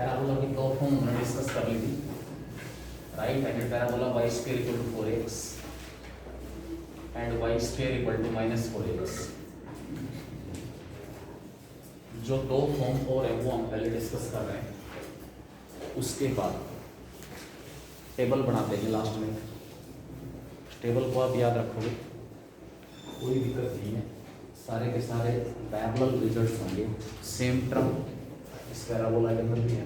Parabola की दो form हमने डिस्कस कर ली थी, right handed parabola y square equal to 4x and y square equal to -4x। जो दो फॉर्म और है वो हम पहले डिस्कस कर रहे हैं, उसके बाद टेबल बनाते हैं लास्ट में। टेबल को आप याद रखोगे, कोई दिक्कत नहीं है, सारे के सारे पैरेलल रिजल्ट्स होंगे, सेम टर्म इस पैराबोला के अंदर भी है।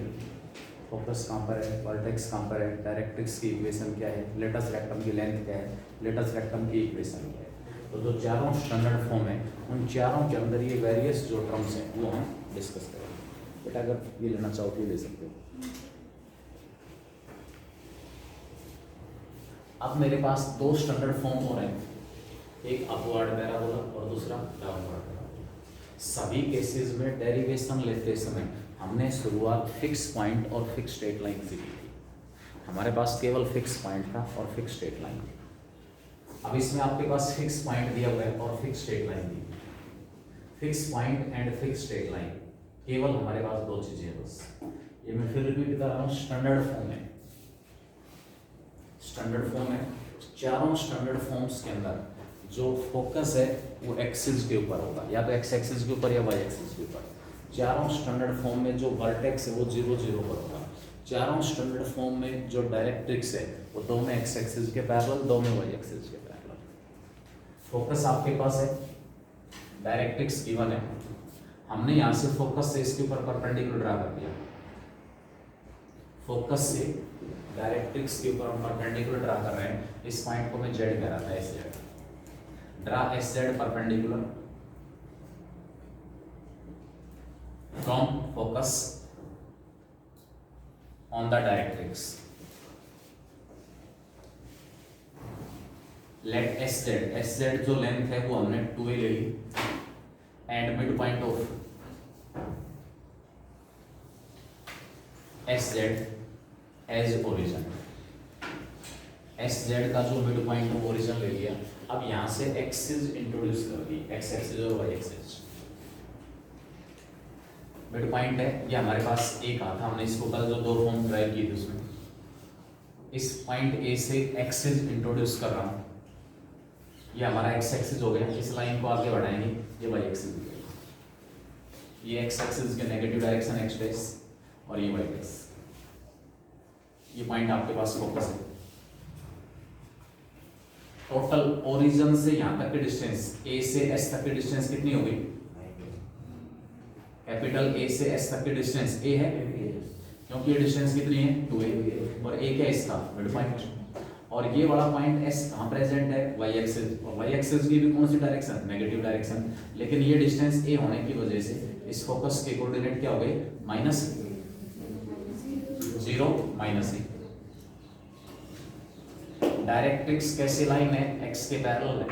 फोकस कहाँ पर है, वर्टेक्स कहाँ पर है, डायरेक्ट्रिक्स की इक्वेशन क्या है, लेटस रेक्टम की लेंथ क्या है, लेटस रेक्टम की इक्वेशन क्या है। तो जो चारों स्टैंडर्ड फॉर्म है उन चारों के अंदर ये वेरियस जो टर्म्स हैं वो हम डिस्कस करेंगे। बेटा अगर ये लेना चाहो तो ले सकते हो। अब मेरे पास दो स्टैंडर्ड फॉर्म और हैं, एक अपवर्ड पैराबोला और दूसरा डाउनवर्ड पैराबोला। सभी केसेस में डेरिवेशन लेते समय हमने शुरुआत फिक्स पॉइंट और फिक्स स्ट्रेट लाइन से की थी। हमारे पास केवल फिक्स पॉइंट था और फिक्स स्ट्रेट लाइन थी। अब इसमें आपके पास फिक्स पॉइंट दिया हुआ है और fix straight line the. Fix point and fix straight line, केवल हमारे पास दो चीजें हैं बस। ये मैं फिर रिपीट कर रहा हूँ, स्टैंडर्ड फॉर्म है, स्टैंडर्ड फॉर्म है। चारों स्टैंडर्ड फॉर्म्स के अंदर जो फोकस है वो एक्सिस के ऊपर होगा, या तो एक्स एक्सिस के ऊपर या वाई एक्सिस के ऊपर। चारों स्टैंडर्ड फॉर्म में जो वर्टेक्स है वो 0 0 पर होगा। चारों स्टैंडर्ड फॉर्म में जो डायरेक्ट्रिक्स है वो दो में एक्स एक्सिस के पैरेलल, दो में वाई एक्सिस के पैरेलल। फोकस आपके पास है, डायरेक्ट्रिक्स गिवन है, हमने यहाँ से फोकस से इसके ऊपर परपेंडिकुलर ड्रा कर दिया। फोकस से डायरेक्ट्रिक्स के ऊपर हम परपेंडिकुलर ड्रा कर रहे हैं। इस पॉइंट को मैं जेड कह रहा था, S Z. Draw S Z perpendicular from focus on the directrix. Let S Z जो लेंथ है वो हमने 2a ले ली and mid point of S Z as origin. S Z का जो मिड पॉइंट ऑफ ओरिजिन ले लिया। अब यहां से एक्सिस इंट्रोड्यूस कर दी, एक्स एक्सिस और वाई एक्सिस। मिड पॉइंट है ये हमारे पास एक आता, हमने इसको कल जो दो फॉर्म ट्राई किए थे उसमें इस पॉइंट ए से एक्सिस इंट्रोड्यूस कर रहा हूं। ये हमारा एक्स एक्सिस हो गया, इस लाइन को आगे बढ़ाएंगे, ये वाई एक्सिस हो गया। ये एक्स एक्सिस के नेगेटिव डायरेक्शन एक्स डैश और ये वाई डैश। ये पॉइंट आपके पास फोकस है। टोटल ओरिजिन से यहां तक की डिस्टेंस, ए से एस तक की डिस्टेंस कितनी होगी? कैपिटल ए से एस तक की डिस्टेंस ए है, क्योंकि ये डिस्टेंस कितनी है? 2a, और ए क्या है इसका? Mid point. और ये वाला पॉइंट एस कहाँ प्रेजेंट है? वाई एक्सिस, और वाई एक्सिस की भी कौन सी डायरेक्शन? Negative direction. लेकिन ये डिस्टेंस ए होने की वजह से इस फोकस के कोऑर्डिनेट क्या हो गए? -0 -a। डायरेक्ट्रिक्स कैसी लाइन है? एक्स के पैरेलल है।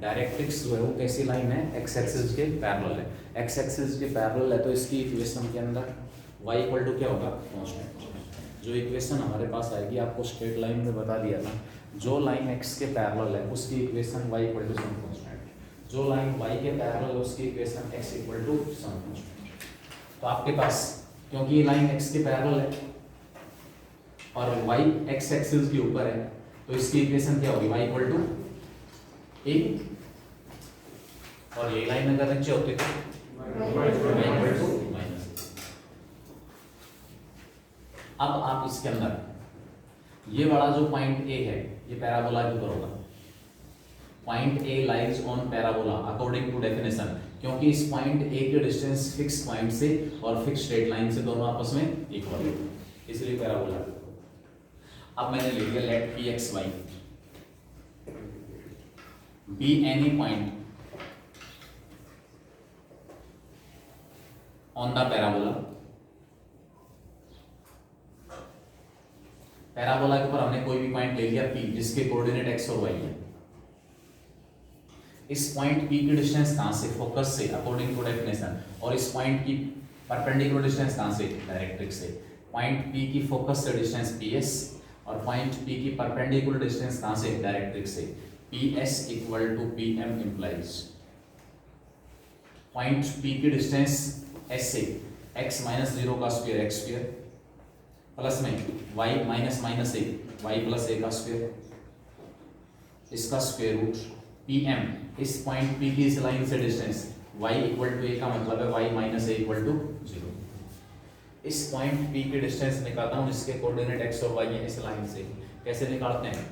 डायरेक्ट्रिक्स जो है वो कैसी लाइन है? एक्स एक्सिस के पैरेलल है। एक्स एक्सिस के पैरेलल है तो इसकी इक्वेशन के अंदर y इक्वल टू क्या होगा? कांस्टेंट। जो इक्वेशन हमारे पास आएगी, आपको स्ट्रेट लाइन में बता दिया था, जो लाइन x के पैरेलल है उसकी equation y equal to some constant. जो लाइन y के पैरेलल है उसकी equation x equal to some constant. तो आपके पास क्योंकि ये लाइन x के पैरेलल है और y x एक्सिस के ऊपर है तो इसकी इक्वेशन क्या होगी? y इक्वल टू a, और ये लाइन अगर नीचे होती तो y इक्वल टू माइनस। अब आप इसके अंदर ये वाला जो पॉइंट ए है ये पैराबोला के ऊपर होगा। Point A lies on parabola according to definition, क्योंकि इस पॉइंट ए के डिस्टेंस फिक्स पॉइंट से और फिक्स स्ट्रेट लाइन से दोनों आपस में इक्वल है, इसलिए पैराबोला। अब मैंने ले लिया let P x Y be any point on the parabola. Parabola के ऊपर हमने कोई भी पॉइंट ले लिया P जिसके कोऑर्डिनेट x और y है। इस पॉइंट P की डिस्टेंस कहां से? फोकस से अकॉर्डिंग टू डेफिनेशन। और इस पॉइंट की परपेंडिकुलर डिस्टेंस कहां से? डायरेक्ट्रिक्स से। पॉइंट P की फोकस से डिस्टेंस PS और पॉइंट P की परपेंडिकुलर डिस्टेंस कहां से? डायरेक्ट्रिक्स से। PS equal to PM implies point P की डिस्टेंस S से x माइनस 0 का स्क्वायर x स्क्वायर प्लस में y minus minus a y plus a का स्क्वायर, इसका स्क्वायर रूट pm, इस पॉइंट p की इस लाइन से distance y equal to a का मतलब है y minus a equal to 0। इस पॉइंट p की डिस्टेंस निकालता हूँ जिसके कोऑर्डिनेट x और y है इस लाइन से। कैसे निकालते हैं?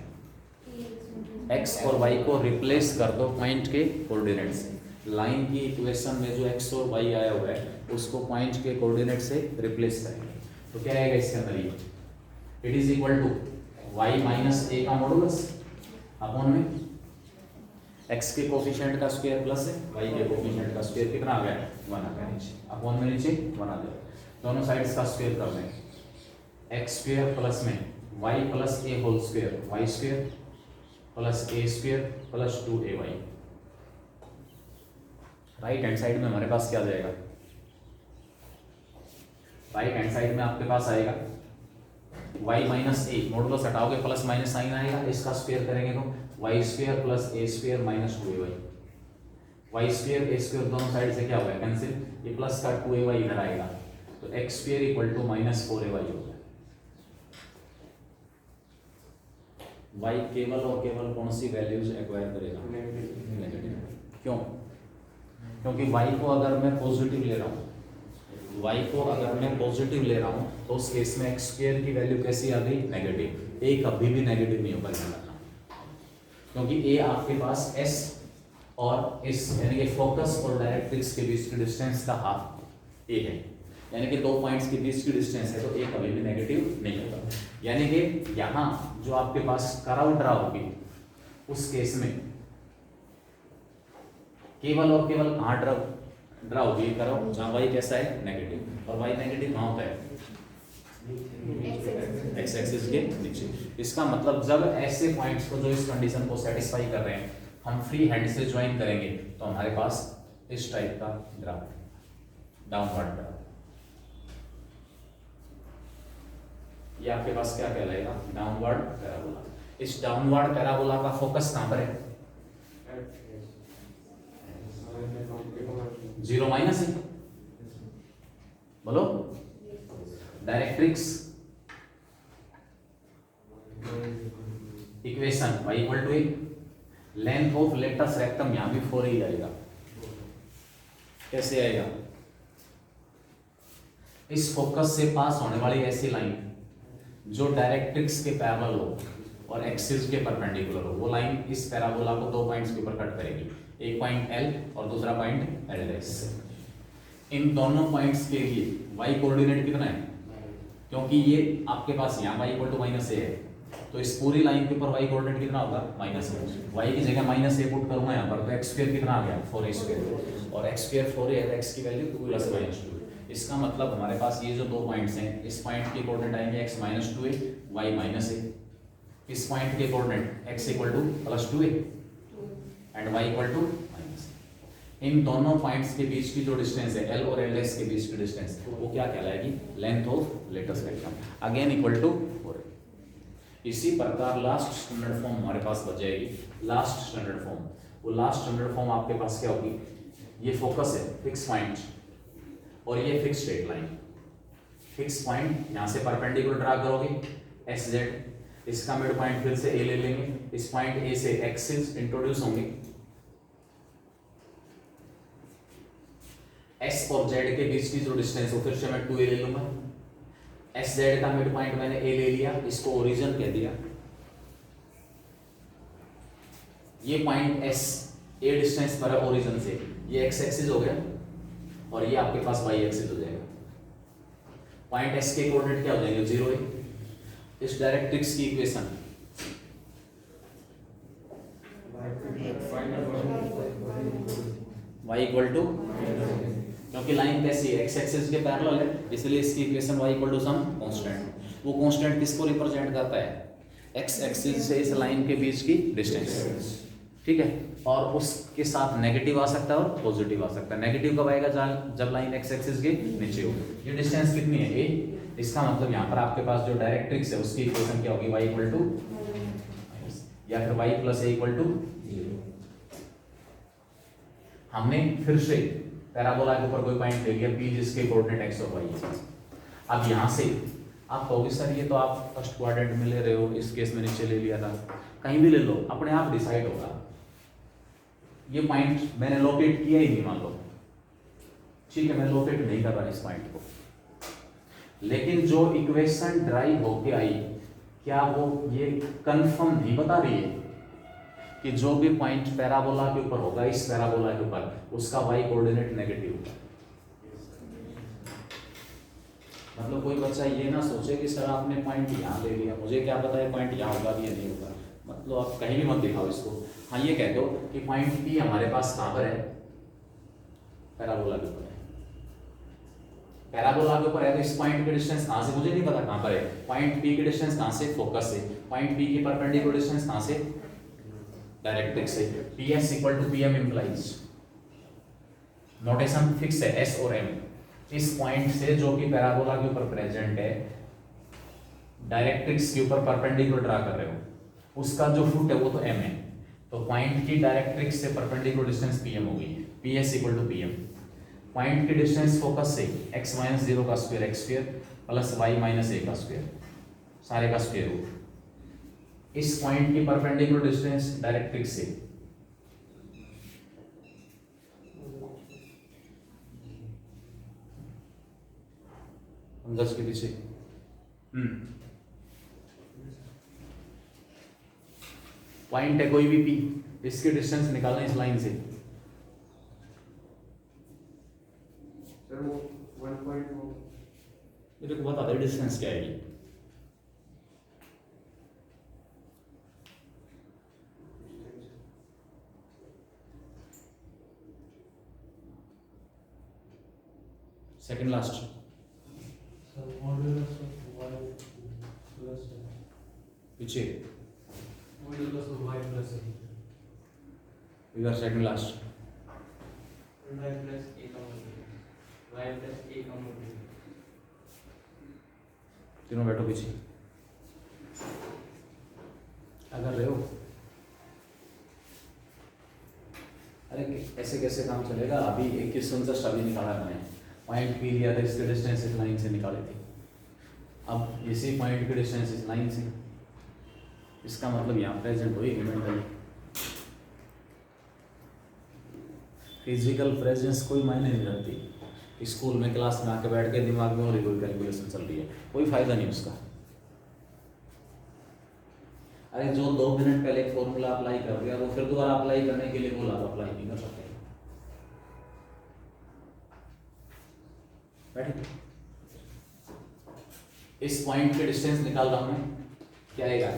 x और y को रिप्लेस कर दो पॉइंट के कोऑर्डिनेट से। लाइन की इक्वेशन में जो x और y आया हुआ है उसको पॉइंट के कोऑर्डिनेट से रिप्लेस करेंगे तो क्या आएगा इसके अंदर? ये it is equal to y minus a का मॉडुलस अपॉन में x के कोफिशिएंट का स्क्वायर प्लस y के कोफिशिएंट का स्क्वायर। कितना आ गया? 1 आ गया नीचे, अपॉन में नीचे 1 आ गया। दोनों साइड्स का स्क्वायर कर दें, x स्क्वायर प्लस में y plus a whole square y square plus a square plus 2ay। Right hand side में हमारे पास क्या आ जाएगा? राइट हैंड साइड में आपके पास आएगा y माइनस a, मॉडुलस हटाओगे प्लस माइनस साइन आएगा, इसका स्क्वायर करेंगे तो y square plus a square minus 2ay। y square a square दोनों साइड से क्या होगा? कैंसिल, ये प्लस का 2ay इधर आएगा तो x square equal to minus 4ay होगा। y केवल और केवल कौन सी वैल्यूज एक्वायर करेगा? नेगेटिव। क्यों? क्योंकि y को अगर मैं पॉजिटिव ले रहा हूँ, y को अगर मैं पॉजिटिव ले रहा हूँ तो उस केस में x स्क्वायर की वैल्यू कैसी आ गई? नेगेटिव। a कभी भी नेगेटिव नहीं होगा, ध्यान रखना, क्योंकि a आपके पास s और इस यानी कि फोकस और डायरेक्ट्रिक्स के बीच की डिस्टेंस का हाफ a है, यानी कि दो पॉइंट्स के बीच की डिस्टेंस है तो a कभी भी नेगेटिव नहीं होगा। यानी कि यहाँ जो आपके पास कर्व ड्रा होगी उस केस में केवल और केवल कहाँ ड्रा होगी कर्व? जहाँ y कैसा है? नेगेटिव। और y नेगेटिव कहाँ होता है? x एक्सिस के नीचे। इसका मतलब जब ऐसे पॉइंट्स को जो इस कंडीशन को सेटिस्फाई कर रहे हैं हम फ्री हैंड से ज्वाइन करेंगे तो हमारे पास इस टाइप का ग्राफ, डाउनवर्ड ग्राफ, ये आपके पास क्या कहलाएगा? Downward parabola. इस डाउनवर्ड पैराबोला का फोकस कहां पर है? 0 माइनस है, बोलो। Directrix equation y equal to a, length of latus rectum यहां भी 4 ही आएगा। कैसे आएगा? इस फोकस से पास होने वाली ऐसी लाइन जो डायरेक्ट्रिक्स के पैरेलल हो और एक्सिस के परपेंडिकुलर हो, वो लाइन इस पैराबोला को दो पॉइंट्स के ऊपर कट करेगी, एक पॉइंट L और दूसरा पॉइंट L'। इन दोनों पॉइंट्स के लिए y कोऑर्डिनेट कितना है? क्योंकि ये आपके पास यहाँ y equal to minus a है तो इस पूरी लाइन के ऊपर y कोऑर्डिनेट कितना होगा? Minus a। y की जगह माइनस a पुट करूंगा यहाँ पर तो x स्क्वायर कितना आ गया? 4a स्क्वायर, और x स्क्वायर 4a है तो x की वैल्यू 2 प्लस माइनस 2। इसका मतलब हमारे पास ये जो दो पॉइंट्स हैं इस पॉइंट के कोऑर्डिनेट आएंगे x minus 2a y minus a, इस पॉइंट के coordinate x equal to plus 2a and y equal to minus. इन दोनों पॉइंट्स के बीच की जो डिस्टेंस है L और L के बीच की डिस्टेंस वो क्या कहलाएगी? Length of latus rectum, again equal to 4। इसी प्रकार लास्ट स्टैंडर्ड फॉर्म हमारे पास बच जाएगी। लास्ट स्टैंडर्ड फॉर्म, वो लास्ट स्टैंडर्ड फॉर्म आपके पास क्या होगी? ये फोकस है, फिक्स पॉइंट, और ये fix straight line. Fix point यहां से परपेंडिकुलर ड्रा करोगे एस जेड, इसका मिड पॉइंट फिर से ए ले लेंगे, इस पॉइंट ए से एक्सिस इंट्रोड्यूस होंगे, एस और जेड के बीच की जो डिस्टेंस हो फिर से मैं 2a ले लूंगा, एस जेड का मिड पॉइंट मैंने ए ले लिया, इसको ओरिजिन कह दिया, ये पॉइंट एस ए डिस्टेंस पर है ओरिजिन से, ये एक्स एक्सिस हो गया और ये आपके पास वाई एक्सिस हो जाएगा। पॉइंट एस के कोऑर्डिनेट क्या हो जाएंगे? 0 है। इस डायरेक्ट्रिक्स की इक्वेशन y इक्वल टू, क्योंकि लाइन कैसी है? एक्स एक्सिस के पैरेलल है इसलिए इसकी equation y equal to some constant. वो कांस्टेंट किसको रिप्रेजेंट करता है? एक्स एक्सिस से इस लाइन के बीच की डिस्टेंस, ठीक है। और उसके साथ नेगेटिव आ सकता है और पॉजिटिव आ सकता है। नेगेटिव कब आएगा? जब लाइन एक्स एक्सिस के नीचे हो। ये डिस्टेंस कितनी है? a। इसका मतलब यहाँ पर आपके पास जो डायरेक्ट्रिक्स है उसकी इक्वेशन क्या होगी? y इक्वल टू, या फिर y plus a equal to 0। हमने फिर से पैराबोला के ऊपर कोई पॉइंट ले लिया P जिसके कोऑर्डिनेट x और y है। अब यहाँ से आप कहोगे सर ये तो आप फर्स्ट क्वाड्रेंट में ले रहे हो, इस केस में नीचे ले लिया था, कहीं भी ले लो, अपने आप डिसाइड होगा। ये पॉइंट मैंने लोकेट किया ही नहीं मान लो, ठीक है, मैं लोकेट नहीं कर रहा इस पॉइंट को, लेकिन जो इक्वेशन ड्राइव होके आई क्या वो ये कंफर्म नहीं बता रही है कि जो भी पॉइंट पैराबोला के ऊपर होगा, इस पैराबोला के ऊपर, उसका y कोऑर्डिनेट नेगेटिव होगा। मतलब कोई बच्चा ये ना सोचे कि सर आपने पॉइंट यहाँ ले लिया, मुझे क्या पता है पॉइंट यहाँ होगा या नहीं होगा, मतलब आप कहीं भी मत दिखाओ इसको। हाँ ये कह दो कि पॉइंट P हमारे पास कहाँ पर है, पैराबोला के ऊपर है। पैराबोला के ऊपर है तो इस पॉइंट की डिस्टेंस कहाँ से, मुझे नहीं पता कहाँ पर है। पॉइंट P की डिस्टेंस कहाँ से, फोकस से। पॉइंट P की परपेंडिकुलर डिस्टेंस कहाँ से, डायरेक्ट्रिक्स से। PS equal to PM implies, notation fix है S और M। इस पॉइंट से जो कि पैराबोला के ऊपर प्रेजेंट है, डायरेक्ट्रिक्स के ऊपर परपेंडिकुलर ड्रा कर रहे हो, उसका जो फुट है वो तो M है, तो पॉइंट की डायरेक्ट्रिक्स से परपेंडिकुलर डिस्टेंस PM होगी, PS equal to PM। Point की डिस्टेंस फोकस से x माइनस 0 का square x square plus y minus a का स्क्वायर, सारे का स्क्वायर रूट। इस पॉइंट की परपेंडिकुलर डिस्टेंस डायरेक्ट्रिक्स से के पीछे पॉइंट है कोई भी P, इसकी डिस्टेंस निकालना इस लाइन से। सर वो 1.4 मेरे को बता दे डिस्टेंस क्या है। सेकंड लास्ट पीछे इधर सेकंड लास्ट तीनों बैठो पीछे। अगर रहे हो अरे ऐसे कैसे काम चलेगा। अभी एक क्वेश्चन जस्ट अभी निकाला मैंने, पॉइंट P लिया था, इसके डिस्टेंस इस लाइन से निकाले थे। अब इसी पॉइंट की डिस्टेंस इस लाइन से, इसका मतलब यहाँ प्रेजेंट हुई मेंटली। फिजिकल प्रेजेंस कोई मायने नहीं रखती। स्कूल में क्लास में आके बैठ के दिमाग में और कोई कैलकुलेशन चल रही है, कोई फायदा नहीं उसका। अरे जो 2 मिनट पहले एक फॉर्मूला अप्लाई कर दिया वो फिर दोबारा अप्लाई करने के लिए बोला तो अप्लाई नहीं कर सकते। बैठे इस पॉइंट की डिस्टेंस निकाल रहा हूं मैं, क्या आएगा।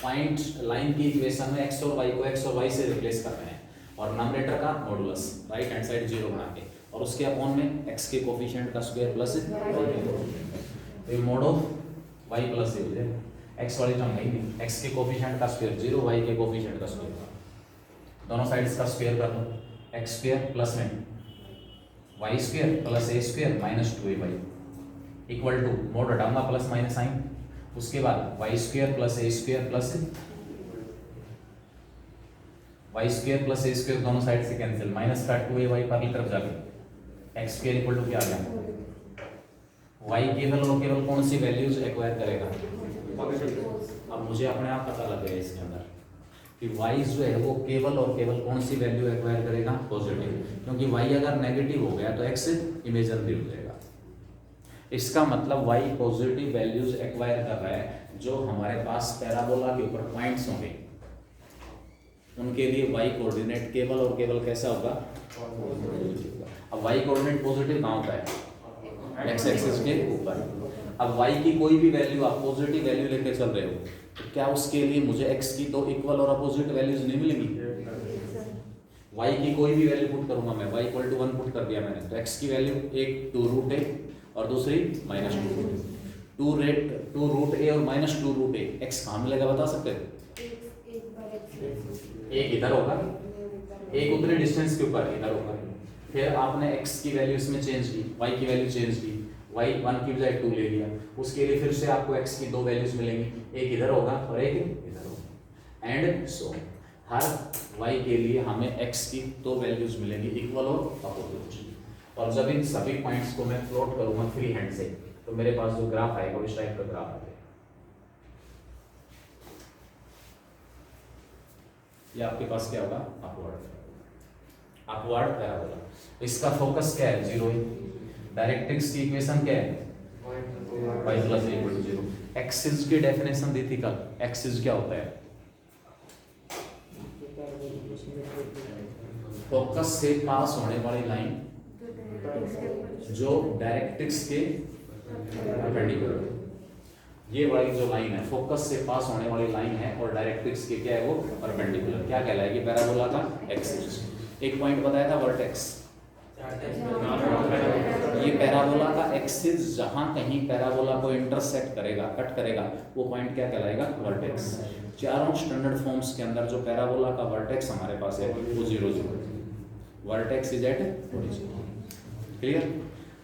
पॉइंट लाइन की इक्वेशन में x और y को x और y से रिप्लेस करना है और नंबरेटर का मॉडुलस राइट हैंड साइड 0 बना के, और उसके अपॉन में x के कोफिशिएंट का square plus y mode of y plus ये हो जाएगा। x वाली टर्म नहीं, x के कोफिशिएंट का स्क्वायर 0, y के कोफिशिएंट का स्क्वायर, दोनों साइड्स का स्क्वायर कर लो। x स्क्वायर प्लस में y square plus a square minus 2ay equal to mode हटाऊंगा प्लस माइनस साइन, उसके बाद y square plus a square plus y square plus a square दोनों साइड से कैंसिल, माइनस का 2ay पर की तरफ जाके x स्क्वायर इक्वल टू क्या आ गया। y केवल और केवल कौन सी वैल्यूज एक्वायर करेगा। अब मुझे अपने आप पता लग गया इसके अंदर कि y जो है वो केवल और केवल कौन सी वैल्यू एक्वायर करेगा, पॉजिटिव, क्योंकि y अगर नेगेटिव हो गया तो x इमेजिनरी हो जाएगा। इसका मतलब y पॉजिटिव वैल्यूज एक्वायर कर रहा है। जो हमारे पास पैराबोला के ऊपर पॉइंट्स होंगे उनके लिए y कोऑर्डिनेट केवल और केवल कैसा होगा, अब y कोऑर्डिनेट पॉजिटिव कहाँ होता है, x एक्सिस के ऊपर। अब y की कोई भी वैल्यू आप पॉजिटिव वैल्यू लेके चल रहे हो तो क्या उसके लिए मुझे x की 2 इक्वल और अपोजिट वैल्यूज नहीं मिलेंगी। y की कोई भी वैल्यू पुट करूंगा मैं, y इक्वल टू 1 पुट कर दिया मैंने, तो x की वैल्यू एक 2 रूट a और दूसरी माइनस 2 रूट a और माइनस 2 रूट a। x कहाँ मिलेगा बता सकते हो, एक इधर होगा, एक उतने डिस्टेंस के ऊपर इधर होगा। फिर आपने x की वैल्यू इसमें चेंज की, y की वैल्यू चेंज की, y 1 की बजाय 2 ले लिया, उसके लिए फिर से आपको x की 2 वैल्यूज मिलेंगी, एक इधर होगा और एक इधर होगा, एंड सो हर y के लिए हमें x की दो वैल्यूज मिलेंगी, इक्वल और अपोजिट। और जब इन सभी पॉइंट्स को मैं प्लॉट करूंगा फ्री हैंड से तो मेरे पास जो ग्राफ आएगा वो इस टाइप का ग्राफ आएगा। ये आपके पास क्या होगा, अपवर्ड पैराबोला। इसका फोकस क्या है, 0 है। डायरेक्ट्रिक्स की इक्वेशन क्या है, y plus a equal to 0। Axis की डेफिनेशन दी थी कल, एक्सिस क्या होता है, फोकस से पास होने वाली लाइन जो डायरेक्ट्रिक्स के परपेंडिकुलर। ये वाली जो लाइन है फोकस से पास होने वाली लाइन है और डायरेक्ट्रिक्स के क्या है वो परपेंडिकुलर, क्या कहलाएगी, पैराबोला का एक्सिस। एक पॉइंट बताया था वर्टेक्स, ये पैराबोला का एक्सिस जहां कहीं पैराबोला को इंटरसेक्ट करेगा, कट करेगा, वो पॉइंट क्या कहलाएगा, वर्टेक्स। चारों स्टैंडर्ड फॉर्म्स के अंदर जो पैराबोला का वर्टेक्स हमारे पास है वो 0 0, vertex is at origin. Clear.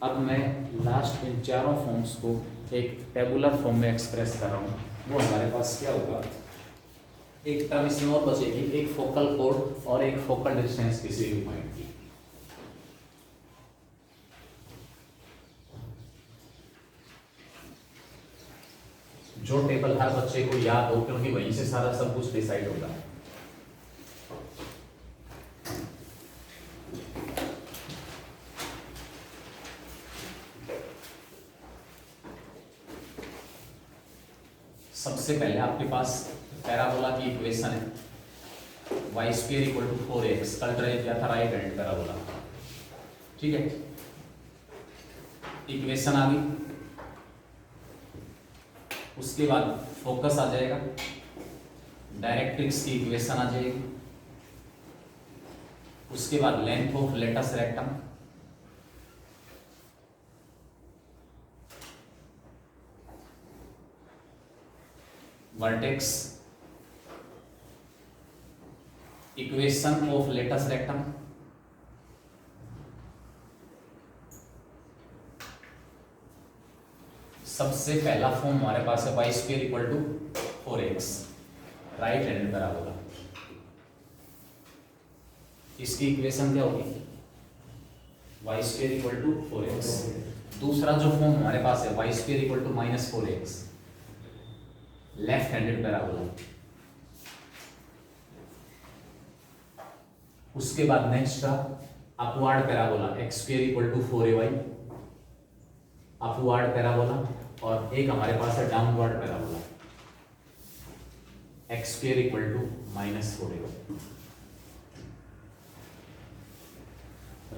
अब मैं लास्ट इन चारों फॉर्म्स को एक टेबुलर फॉर्म में एक्सप्रेस कर रहा हूँ, वो हमारे पास क्या होगा, एक टर्म इसमें और बचेगी, एक फोकल कोड और एक फोकल डिस्टेंस किसी भी पॉइंट की। जो टेबल हर बच्चे को याद हो, क्योंकि वहीं से सारा सब कुछ डिसाइड होगा। सबसे पहले आपके पास पैराबोला की इक्वेशन है, y square equal to 4x। कल ट्राई किया था राइट हैंड पैराबोला, ठीक है। इक्वेशन आ गई, उसके बाद फोकस आ जाएगा, डायरेक्ट्रिक्स की इक्वेशन आ जाएगी, उसके बाद length of latus rectum, vertex, equation of latus rectum, सबसे पहला फॉर्म हमारे पास है y square equal to 4x, right hand parabola. इसकी इक्वेशन क्या होगी, Y square equal to 4x। दूसरा जो फॉर्म हमारे पास है y square equal to -4x, left handed parabola. उसके बाद नेक्स्ट का upward parabola, x square equal to 4ay, upward parabola. और एक हमारे पास है downward parabola, x square equal to -4ay।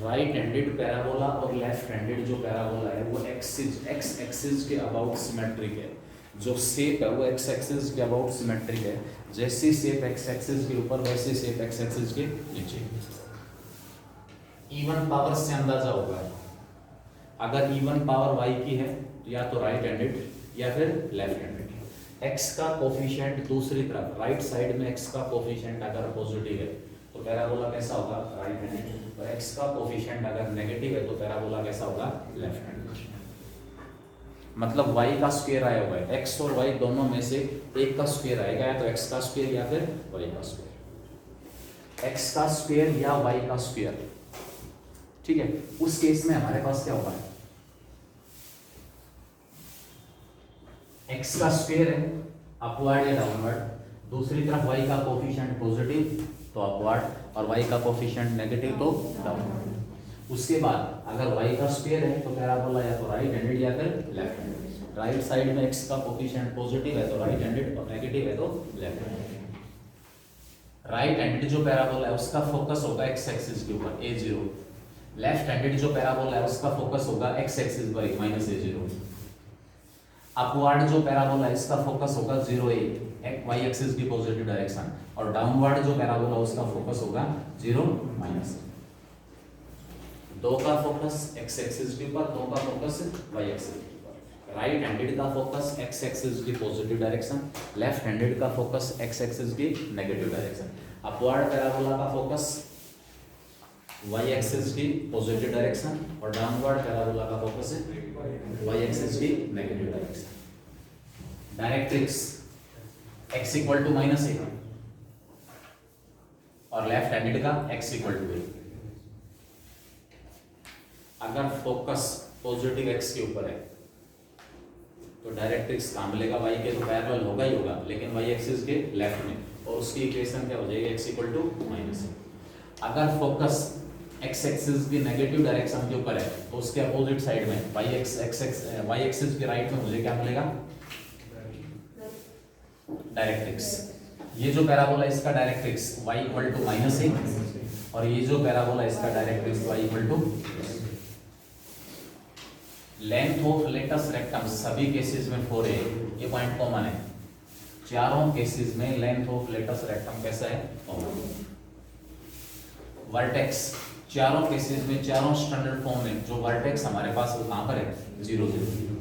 Right handed parabola और लेफ्ट हैंडेड जो पैराबोला है वो x एक्सिस के अबाउट सिमेट्रिक है। जो शेप है वो x एक्सिस के अबाउट सिमेट्रिक है। जैसी शेप x एक्सिस के ऊपर वैसी शेप x एक्सिस के नीचे। इवन पावर से अंदाजा होगा, अगर इवन पावर y की है या तो राइट हैंडेड या फिर लेफ्ट हैंडेड। x का कोफिशिएंट दूसरी तरफ राइट साइड में x का कोफिशिएंट अगर पॉजिटिव है तो पैराबोला कैसा होगा, राइट हैंडेड। और x का कोफिशिएंट अगर नेगेटिव है तो पैराबोला कैसा होगा, लेफ्ट हैंडेड। मतलब y का स्क्वायर आया हुआ है, x और y दोनों में से एक का स्क्वायर आएगा, या तो x का स्क्वायर या फिर y का स्क्वायर। x का स्क्वायर या y का स्क्वायर, ठीक है। उस केस में हमारे पास क्या होगा, x का स्क्वायर है अपवर्ड या डाउनवर्ड, दूसरी तरफ y का कोफिशिएंट पॉजिटिव तो अपवर्ड और y का कोफिशिएंट नेगेटिव तो डाउनवर्ड। उसके बाद अगर y का स्क्वायर है तो पैराबोला या तो राइट हैंडेड या फिर लेफ्ट हैंडेड। राइट साइड में x का कोफिशिएंट पॉजिटिव है तो राइट हैंडेड और नेगेटिव है तो लेफ्ट हैंडेड। राइट हैंडेड जो पैराबोला है उसका फोकस होगा x एक्सिस के ऊपर a0। लेफ्ट हैंडेड जो पैराबोला है उसका फोकस होगा x एक्सिस पर -a0। अपवर्ड जो पैराबोला है इसका फोकस होगा 0a, y एक्सिस की पॉजिटिव डायरेक्शन। और डाउनवर्ड जो पैराबोला उसका फोकस होगा 0 -a। दो का फोकस x एक्सिस के ऊपर, दो का फोकस y एक्सिस के ऊपर। राइट हैंडेड का फोकस x एक्सिस की पॉजिटिव डायरेक्शन, लेफ्ट हैंडेड का फोकस x एक्सिस की नेगेटिव डायरेक्शन। अपवर्ड पैराबोला का फोकस y एक्सिस की पॉजिटिव डायरेक्शन और डाउनवर्ड पैराबोला का फोकस y एक्सिस की negative direction. Directrix x equal to -a, और left handed का x इक्वल टू ए। अगर फोकस पॉजिटिव x के ऊपर है तो डायरेक्ट्रिक्स कहाँ मिलेगा, y के तो पैरेलल होगा ही होगा, लेकिन y एक्सिस के लेफ्ट में, और उसकी इक्वेशन क्या हो जाएगी, x equal to minus A. अगर फोकस x एक्सिस की नेगेटिव डायरेक्शन के ऊपर है तो उसके अपोजिट साइड में y एक्सिस के राइट में मुझे क्या मिलेगा, डायरेक्ट्रिक्स। ये जो पैराबोला इसका directrix y equal to minus A, और ये जो पैराबोला इसका directrix y equal to. Length of latus rectum सभी केसेस में 4a, ये पॉइंट कॉमन है, चारों केसेस में लेंथ ऑफ लेटस रेक्टम कैसा है, कॉमन। वर्टेक्स चारों केसेस में, चारों स्टैंडर्ड फॉर्म में जो वर्टेक्स हमारे पास वो कहां पर है, 0 0।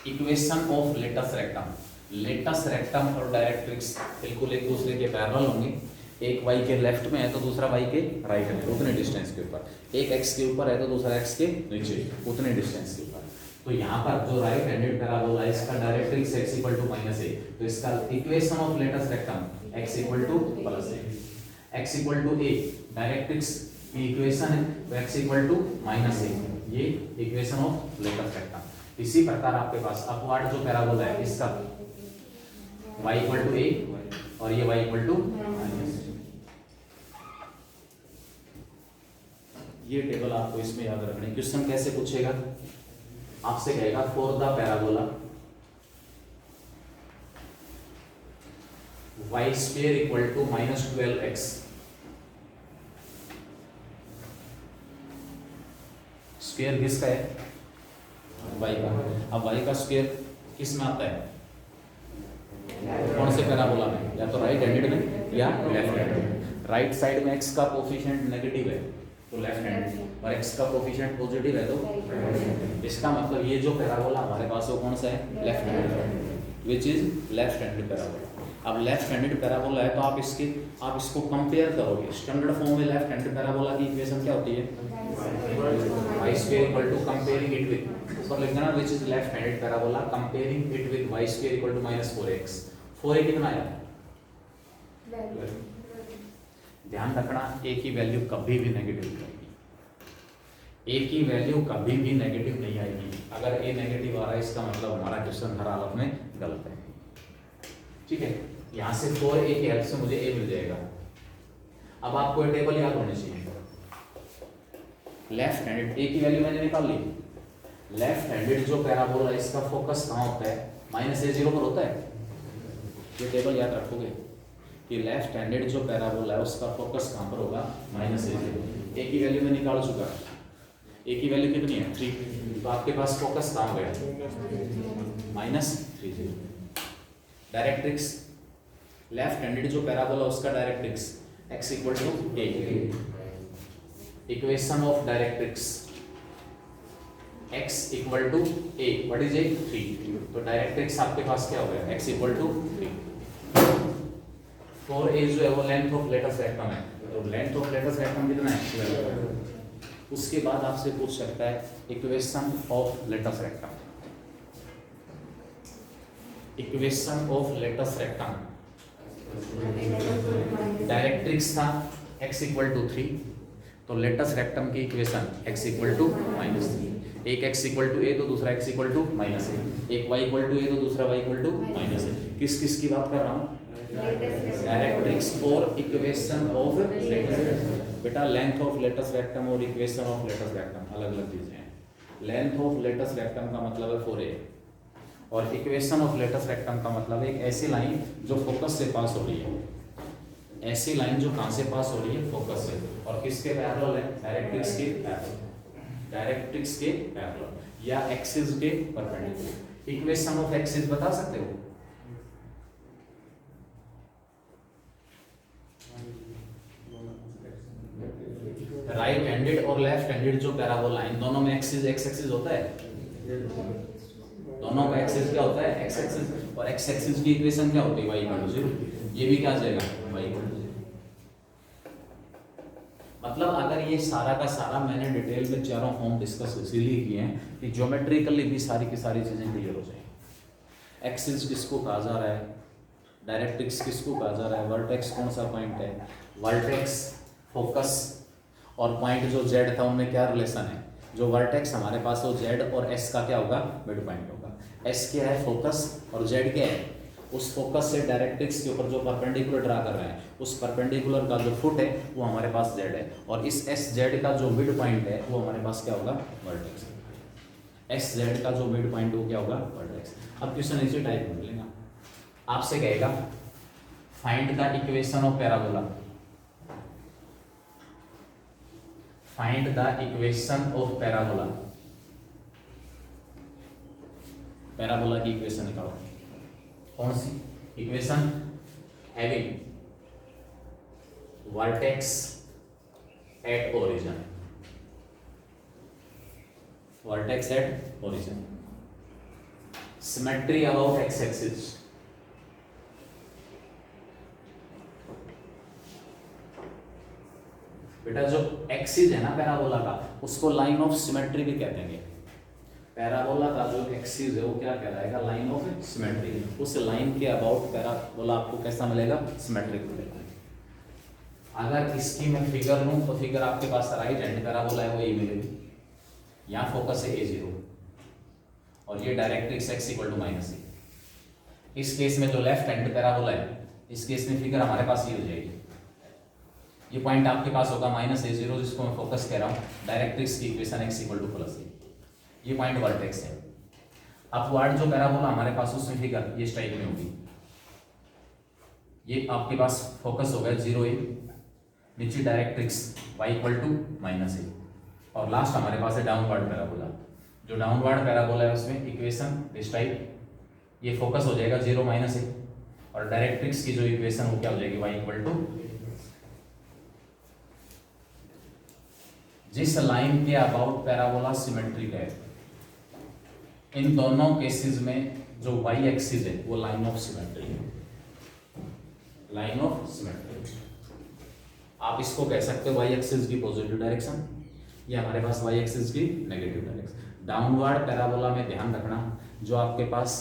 Equation of latus rectum, latus rectum और डायरेक्ट्रिक्स बिल्कुल एक दूसरे के पैरेलल होंगे। एक y के लेफ्ट में है तो दूसरा y के राइट में, उतने डिस्टेंस के ऊपर। एक x के ऊपर है तो दूसरा x के नीचे, उतने डिस्टेंस के ऊपर। तो यहाँ पर जो राइट हैंडेड पैराबोला है इसका directrix x equal to minus A, तो इसका equation of latus rectum x equal to plus A, x equal to A directrix की इक्वेशन है, तो x equal to minus A, ये इक्वेशन ऑफ लेटस रेक्टम। इसी प्रकार आपके पास अपवर्ड जो पैराबोला है इसका y इक्वल टू ए और ये y इक्वल टू माइनस। ये टेबल आपको इसमें याद रखना है। क्वेश्चन कैसे पूछेगा, आपसे कहेगा for the parabola y square equal to minus 12x, square किसका है, y का। अब y का स्क्वायर किस में आता है, कौन से पैराबोला में, या तो राइट हैंडेड में या लेफ्ट हैंडेड। राइट साइड में x का कोफिशिएंट नेगेटिव है तो लेफ्ट हैंडेड, और x का कोफिशिएंट पॉजिटिव है तो इसका मतलब ये जो पैराबोला हमारे पास वो कौन सा है, left handed, which is left handed parabola. अब लेफ्ट हैंडेड पैराबोला है तो आप इसको कंपेयर करोगे। स्टैंडर्ड फॉर्म में लेफ्ट हैंडेड पैराबोला की इक्वेशन क्या होती है, y square equal to comparing it with, ऊपर लिख देना which is left handed parabola comparing it with y square equal to minus 4x। 4a कितना आया, ध्यान रखना a की वैल्यू कभी भी नेगेटिव नहीं आएगी, a की वैल्यू कभी भी नेगेटिव नहीं आएगी। अगर a नेगेटिव आ रहा है इसका मतलब हमारा क्वेश्चन हर हालत में गलत है, ठीक है। यहाँ से 4a की हेल्प से मुझे a मिल जाएगा। अब आपको ये टेबल याद होनी चाहिए। लेफ्ट हैंडेड a की वैल्यू मैंने निकाल ली। लेफ्ट हैंडेड जो पैराबोला इसका फोकस कहाँ होता है, माइनस a 0 पर होता है। ये टेबल याद रखोगे कि लेफ्ट हैंडेड जो पैराबोला है उसका फोकस कहाँ पर होगा, माइनस ए 0। ए की वैल्यू में निकाल चुका, ए की वैल्यू कितनी है 3, तो आपके पास फोकस कहाँ गया, माइनस 3 0। डायरेक्ट्रिक्स लेफ्ट हैंडेड जो पैराबोला उसका directrix x equal to a, equation of directrix x equal to a, what is a 3, तो डायरेक्ट्रिक्स आपके पास क्या हो गया, x इक्वल टू 3। 4a जो है वो लेंथ ऑफ लेटस रेक्टम है, तो लेंथ ऑफ लेटस रेक्टम कितना है। उसके बाद आपसे पूछ सकता है equation of latus rectum, equation of latus rectum. Directrix था x इक्वल टू 3, तो लेटस रेक्टम की equation x equal to minus 3। एक x इक्वल टू a तो दूसरा x equal to minus a, एक y इक्वल टू a तो दूसरा y equal to minus a। किस किस की बात कर रहा हूँ, डायरेक्ट्रिक्स और इक्वेशन ऑफ लेटस। बेटा लेंथ ऑफ लेटस रेक्टम और इक्वेशन ऑफ लेटस रेक्टम अलग अलग चीजें हैं। लेंथ ऑफ लेटस रेक्टम का मतलब है 4a, और इक्वेशन ऑफ लेटस रेक्टम का मतलब है एक ऐसी लाइन जो फोकस से पास हो रही है, ऐसी लाइन जो कहां से पास हो रही है, फोकस से, और किसके पैरेलल है, डायरेक्ट्रिक्स के पैरेलल, डायरेक्ट्रिक्स के पैरेलल या एक्सिस के परपेंडिकुलर। इक्वेशन ऑफ एक्सिस बता सकते हो, राइट हैंडेड और लेफ्ट हैंडेड जो पैराबोला है इन दोनों में एक्सिस एक्स एक्सिस होता है, दोनों में एक्सिस क्या होता है, एक्स एक्सिस, और एक्स एक्सिस की इक्वेशन क्या होती है, y इक्वल टू 0। ये भी क्या आ जाएगा, y इक्वल टू 0। मतलब अगर ये सारा का सारा मैंने डिटेल में चारों फॉर्म डिस्कस इसीलिए किए हैं कि ज्योमेट्रिकली भी सारी की सारी चीजें क्लियर हो जाए। एक्सिस किसको कहा जा रहा है, डायरेक्ट्रिक्स किसको कहा जा रहा है, वर्टेक्स कौन सा पॉइंट है, वर्टेक्स, फोकस और पॉइंट जो जेड था उनमें क्या रिलेशन है, जो वर्टेक्स हमारे पास हो जेड और एस का क्या होगा, मिड पॉइंट होगा। एस क्या है, फोकस, और जेड क्या है, उस फोकस से डायरेक्ट्रिक्स के ऊपर जो परपेंडिकुलर ड्रा कर रहे हैं उस परपेंडिकुलर का जो फुट है वो हमारे पास जेड है, और इस एस जेड का जो मिड पॉइंट है वो हमारे पास क्या होगा, वर्टेक्स। एस जेड का जो मिड पॉइंट वो क्या होगा, वर्टेक्स। अब क्वेश्चन इसी टाइप में मिलेगा, आपसे कहेगा find the equation of parabola, find the equation of parabola, parabola की इक्वेशन निकालो। कौन सी equation, having vertex at origin, vertex at origin, symmetry about X axis, बेटा जो एक्सिस है ना पैराबोला का उसको लाइन ऑफ सिमेट्री भी कहते हैं। पैराबोला का जो एक्सिस है वो क्या कहलाएगा, लाइन ऑफ सिमेट्री। उस लाइन के अबाउट पैराबोला आपको कैसा मिलेगा, सिमेट्रिक मिलेगा। अगर इसकी मैं फिगर लूं तो फिगर आपके पास राइट हैंड पैराबोला है वो ये मिलेगी, यहाँ फोकस है A0 और ये directrix x equal to minus A. इस केस में जो लेफ्ट हैंड पैराबोला है इस केस में फिगर हमारे पास ये हो जाएगी, ये पॉइंट आपके पास होगा -A0 जिसको मैं फोकस कह रहा हूँ, डायरेक्ट्रिक्स की equation x equal to plus A, ये पॉइंट वर्टेक्स है। अपवर्ड जो पैराबोला हमारे पास उसमें फिगर ये टाइप में होगी, ये आपके पास फोकस होगा 0A, नीचे directrix y equal to minus A, और लास्ट हमारे पास है डाउनवर्ड पैराबोला। जो डाउनवर्ड पैराबोला है उसमें इक्वेशन इस टाइप, ये फोकस हो जाएगा 0 -a, और डायरेक्ट्रिक्स की जो इक्वेशन वो क्या हो जाएगी, y इक्वल टू, जिस लाइन के अबाउट पैराबोला सिमेट्रिक है, इन दोनों केसेस में जो y एक्सिस है वो लाइन ऑफ सिमेट्री है, लाइन ऑफ सिमेट्री। आप इसको कह सकते हो y एक्सिस की पॉजिटिव डायरेक्शन, ये हमारे पास y एक्सिस की नेगेटिव डायरेक्शन। डाउनवर्ड पैराबोला में ध्यान रखना जो आपके पास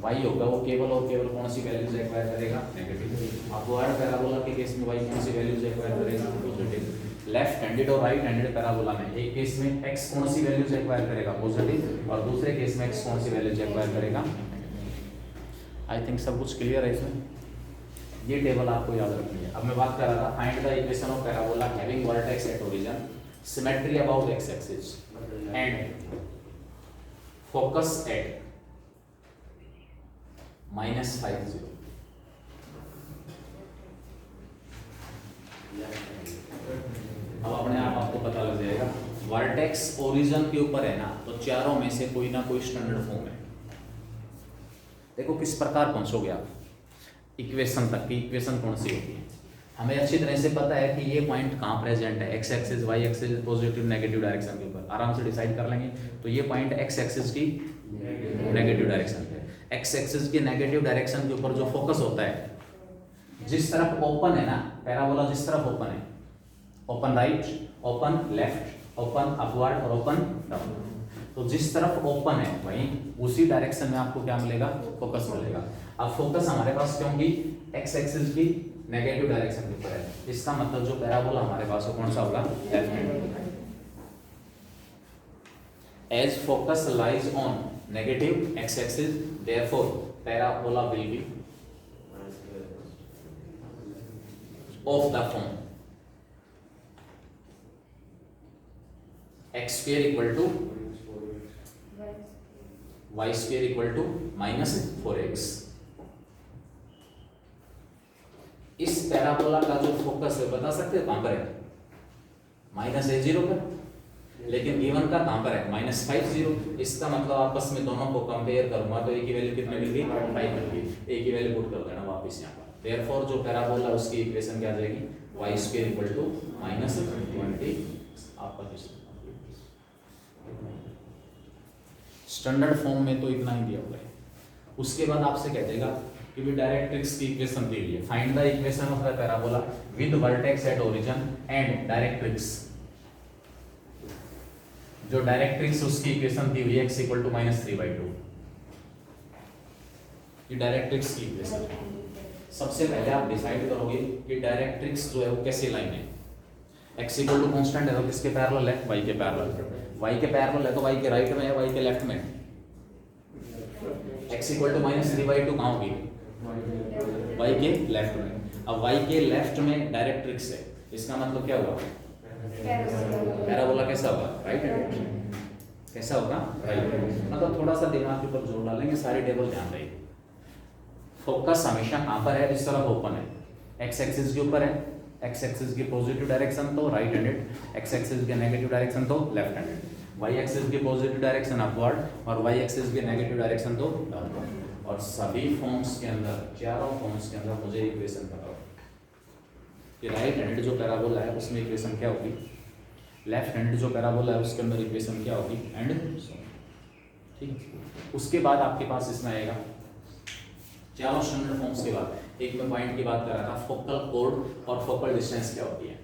y होगा वो केवल और केवल कौन सी वैल्यूज एक्वायर करेगा, नेगेटिव। अपवर्ड पैराबोला के केस में y कौन सी वैल्यूज एक्वायर करेगा, पॉजिटिव। लेफ्ट हैंडेड और राइट हैंडेड पैराबोला में एक केस में x कौन सी वैल्यूज एक्वायर करेगा, पॉजिटिव, और दूसरे केस में x कौन सी वैल्यूज एक्वायर करेगा। आई थिंक सब कुछ क्लियर है इसमें, ये टेबल आपको याद रखनी है। अब मैं बात कर रहा था find the equation of parabola having vertex at origin, symmetry about x axis and focus at -50। अब अपने आप आपको पता लग जाएगा वर्टेक्स ओरिजिन के ऊपर है ना, तो चारों में से कोई ना कोई स्टैंडर्ड फॉर्म है। देखो किस प्रकार पहुंचोगे आप इक्वेशन तक की, इक्वेशन कौन सी होती है, हमें अच्छी तरह से पता है कि ये पॉइंट कहाँ प्रेजेंट है, x axis y axis positive negative direction के ऊपर, आराम से डिसाइड कर लेंगे। तो ये पॉइंट x एक्सिस की नेगेटिव डायरेक्शन पे, x एक्सिस की नेगेटिव डायरेक्शन के ऊपर जो फोकस होता है, जिस तरफ ओपन है ना पैराबोला, जिस तरफ ओपन है, open right, open left, open upward और ओपन डाउन, तो जिस तरफ ओपन है वहीं उसी डायरेक्शन में आपको क्या मिलेगा, फोकस मिलेगा। अब फोकस हमारे पास क्योंकि x एक्सिस की नेगेटिव डायरेक्शन के ऊपर है, इसका मतलब जो पैराबोला हमारे पास वो कौन सा होगा, left hand. As focus lies on negative x axis therefore parabola will be of the form x square equal to y square equal to -4x। इस पैराबोला का जो फोकस है बता सकते हैं कहां पर है, -a0 पर, लेकिन गिवन का कहां पर है, -50। इसका मतलब आपस में दोनों को कंपेयर करूंगा तो a की वैल्यू कितनी मिल गई, 5 मिल गई, a की वैल्यू पुट कर देना वापस यहाँ पर। देयरफॉर जो पैराबोला उसकी इक्वेशन क्या आ जाएगी, y square equal to -20। आपका क्वेश्चन स्टैंडर्ड फॉर्म में तो इतना ही दिया हुआ है। उसके बाद आपसे कह देगा कि भी डायरेक्ट्रिक्स की इक्वेशन दी हुई है, find the equation of the parabola with vertex at origin and directrix. जो डायरेक्ट्रिक्स उसकी इक्वेशन दी हुई है x इक्वल टू -3/2, ये डायरेक्ट्रिक्स की इक्वेशन। सबसे पहले आप डिसाइड करोगे कि डायरेक्ट्रिक्स जो है वो कैसी लाइन है। x इक्वल टू कॉन्स्टेंट है तो किसके पैरेलल है, y के पैरेलल। y के पैरेलल है तो y के राइट में है, y के लेफ्ट में। x इक्वल टू -3/2 कहाँ होगी, y के लेफ्ट में। अब y के लेफ्ट में डायरेक्ट्रिक्स है, इसका मतलब क्या हुआ, पैराबोला कैसा होगा, राइट हैंडेड। कैसा होगा, राइट। मतलब थोड़ा सा दिमाग के ऊपर जोर डालेंगे, सारी टेबल ध्यान रही। फोकस हमेशा कहाँ पर है, इस तरफ ओपन है, x एक्सिस के ऊपर है, x एक्सिस की पॉजिटिव डायरेक्शन तो राइट हैंडेड, x एक्सिस के नेगेटिव डायरेक्शन तो लेफ्ट हैंडेड, y एक्सिस की पॉजिटिव डायरेक्शन अपवर्ड और y एक्सिस की नेगेटिव डायरेक्शन तो डाउनवर्ड। और सभी फॉर्म्स के अंदर, चारों फॉर्म्स के अंदर मुझे इक्वेशन बताओ कि राइट हैंडेड जो पैराबोला है उसमें इक्वेशन क्या होगी, लेफ्ट हैंडेड जो पैराबोला है उसके अंदर इक्वेशन क्या होगी, एंड ठीक। उसके बाद आपके पास इसमें आएगा चारों स्टैंडर्ड फॉर्म्स के बाद एक मैं पॉइंट की बात कर रहा था, फोकल कोड और फोकल डिस्टेंस क्या होती है।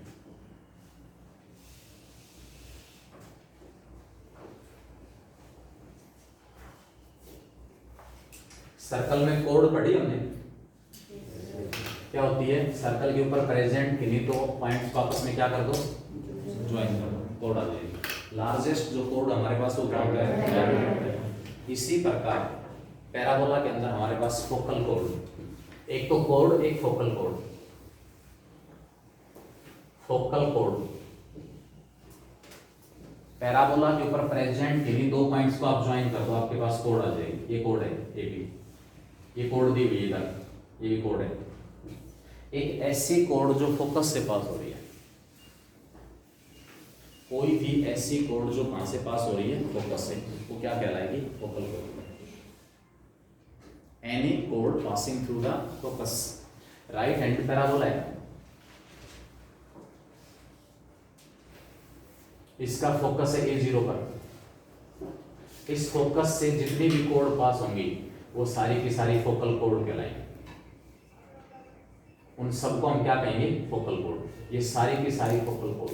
सर्कल में कोड पढ़ी हमने, क्या होती है, सर्कल के ऊपर प्रेजेंट किन्हीं तो पॉइंट्स को आपस में क्या कर दो, ज्वाइन कर दो, कोड आ जाएगी। लार्जेस्ट जो कोड हमारे पास वो क्या होता है। इसी प्रकार पैराबोला के अंदर हमारे पास फोकल कोड, एक तो कोड, एक focal code. Focal code parabola के ऊपर प्रेजेंट किन्हीं दो पॉइंट्स को आप ज्वाइन कर दो, आपके पास कोड आ जाएगी। ये कोड है, ये भी, ये कोड दी हुई इधर, ये भी कोड है। एक ऐसी कोड जो फोकस से पास हो रही है, कोई भी ऐसी कोड जो कहां से पास हो रही है, फोकस से, वो क्या कहलाएगी, focal code. Any code passing through the focus. Right hand parabola है, इसका फोकस है A0 पर। इस फोकस से जितनी भी कोड पास होंगी वो सारी की सारी फोकल कोड कहलाएंगे। उन सबको हम क्या कहेंगे, फोकल कोड। ये सारी की सारी फोकल कोड,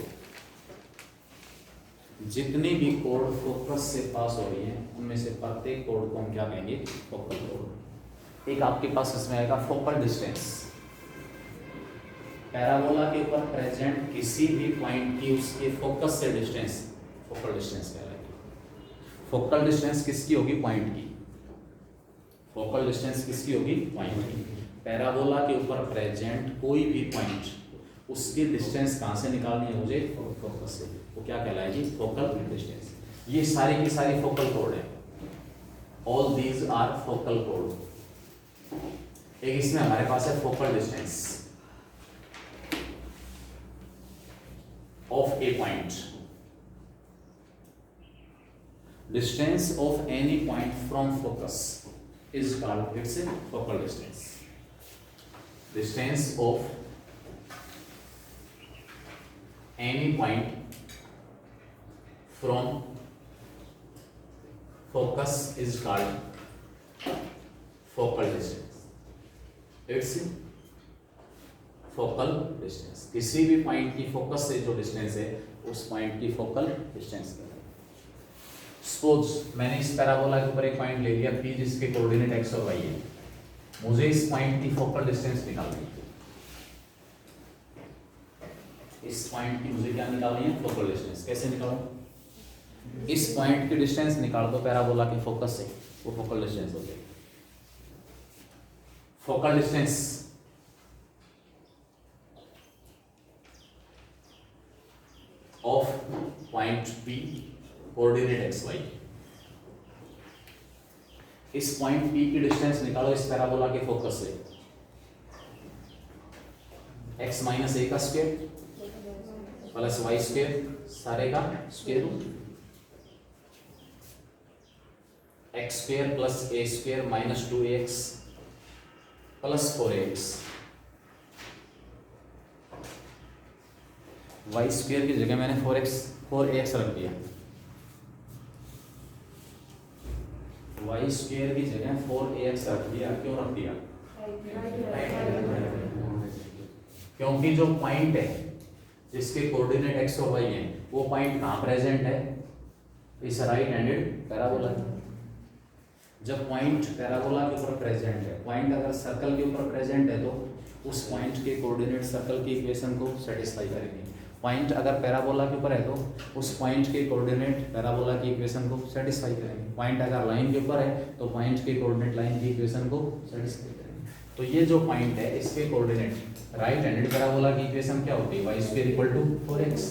जितनी भी कोड फोकस से पास हो रही है उनमें से प्रत्येक कोड को हम क्या कहेंगे, फोकल कोड। एक आपके पास इसमें आएगा फोकल डिस्टेंस। पैराबोला के ऊपर प्रेजेंट किसी भी पॉइंट की उसके फोकस से डिस्टेंस फोकल डिस्टेंस कहलाएगी। फोकल डिस्टेंस किसकी होगी, पॉइंट की। फोकल डिस्टेंस किसकी होगी, पॉइंट की। पैराबोला के ऊपर प्रेजेंट कोई भी पॉइंट, उसकी डिस्टेंस कहां से निकालनी है मुझे, फोकस से, वो क्या कहलाएगी, फोकल डिस्टेंस। ये सारी की सारी फोकल कोड है। ऑल दीज आर फोकल कोड। एक इसमें हमारे पास है focal distance of a point. Distance of any point from focus is called, it's a focal distance. Distance of any point from focus is called focal distance. It's focal distance. किसी भी point की focus से जो distance है उस point की focal distance है। Suppose मैंने इस पैराबोला के ऊपर एक पॉइंट ले लिया P जिसके कोऑर्डिनेट x और y है, मुझे इस पॉइंट की फोकल डिस्टेंस निकालनी है। इस पॉइंट की मुझे क्या निकालनी है, फोकल डिस्टेंस। कैसे निकालूं, इस पॉइंट की डिस्टेंस निकाल दो पैराबोला के फोकस से, वो फोकल डिस्टेंस हो जाएगी। Focal distance of point P coordinate XY। इस पॉइंट P की डिस्टेंस निकालो इस पैराबोला के फोकस से, x माइनस ए का स्क्वायर प्लस वाई स्क्वायर सारे का square root, X square plus A square minus 2x plus 4x, Y square की जगह मैंने 4x रख दिया, वाई स्क्वायर की जगह 4ax रख दिया। क्यों रख दिया, क्योंकि जो पॉइंट है जिसके कोऑर्डिनेट x और y हैं वो पॉइंट कहाँ प्रेजेंट है, इस राइट हैंडेड पैराबोला। जब पॉइंट पैराबोला के ऊपर प्रेजेंट है, पॉइंट अगर सर्कल के ऊपर प्रेजेंट है तो उस पॉइंट के कोऑर्डिनेट सर्कल की इक्वेशन को सेटिस्फाई करेंगे। पॉइंट अगर पैराबोला के ऊपर है तो उस पॉइंट के कोऑर्डिनेट पैराबोला की इक्वेशन को सेटिस्फाई करेंगे। पॉइंट अगर लाइन के ऊपर है तो पॉइंट के कोऑर्डिनेट लाइन की इक्वेशन को सेटिस्फाई करेंगे। तो ये जो पॉइंट है इसके कोऑर्डिनेट राइट हैंडेड पैराबोला की इक्वेशन क्या होती है, y² = 4x।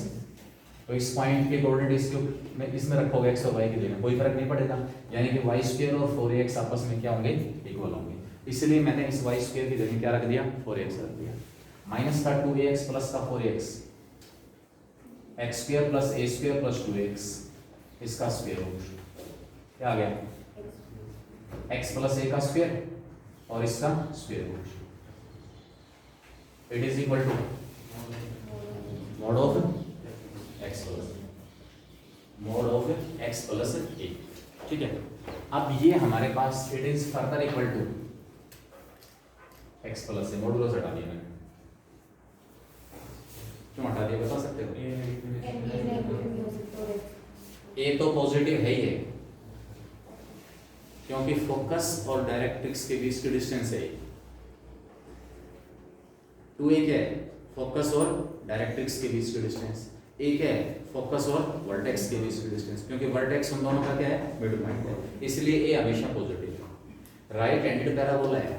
तो इस पॉइंट के कोऑर्डिनेट इसमें रखोगे x और y की जगह, कोई फर्क नहीं पड़ेगा, यानी कि y² और 4x आपस में क्या होंगे, इक्वल होंगे। इसलिए मैंने इस y² की जगह क्या रख दिया, 4x रख दिया। माइनस का 2ax प्लस का 4x, x² + a² + 2x, इसका स्क्वायर रूट क्या आ गया, x + a का स्क्वायर और इसका square root. It is equal to mod of x + a। ठीक है, अब ये हमारे पास it is further equal to x + a, modulus हटा दिया मैंने, क्यों हटा दिया बता सकते हो? a तो पॉजिटिव है ही है, क्योंकि फोकस और डायरेक्ट्रिक्स के बीच की डिस्टेंस है 2a क्या है, फोकस और डायरेक्ट्रिक्स के बीच की डिस्टेंस, a क्या है, फोकस और वर्टेक्स के बीच की डिस्टेंस, क्योंकि वर्टेक्स उन दोनों का क्या है, मिड पॉइंट है, इसलिए a हमेशा पॉजिटिव है। राइट हैंडेड पैराबोला है,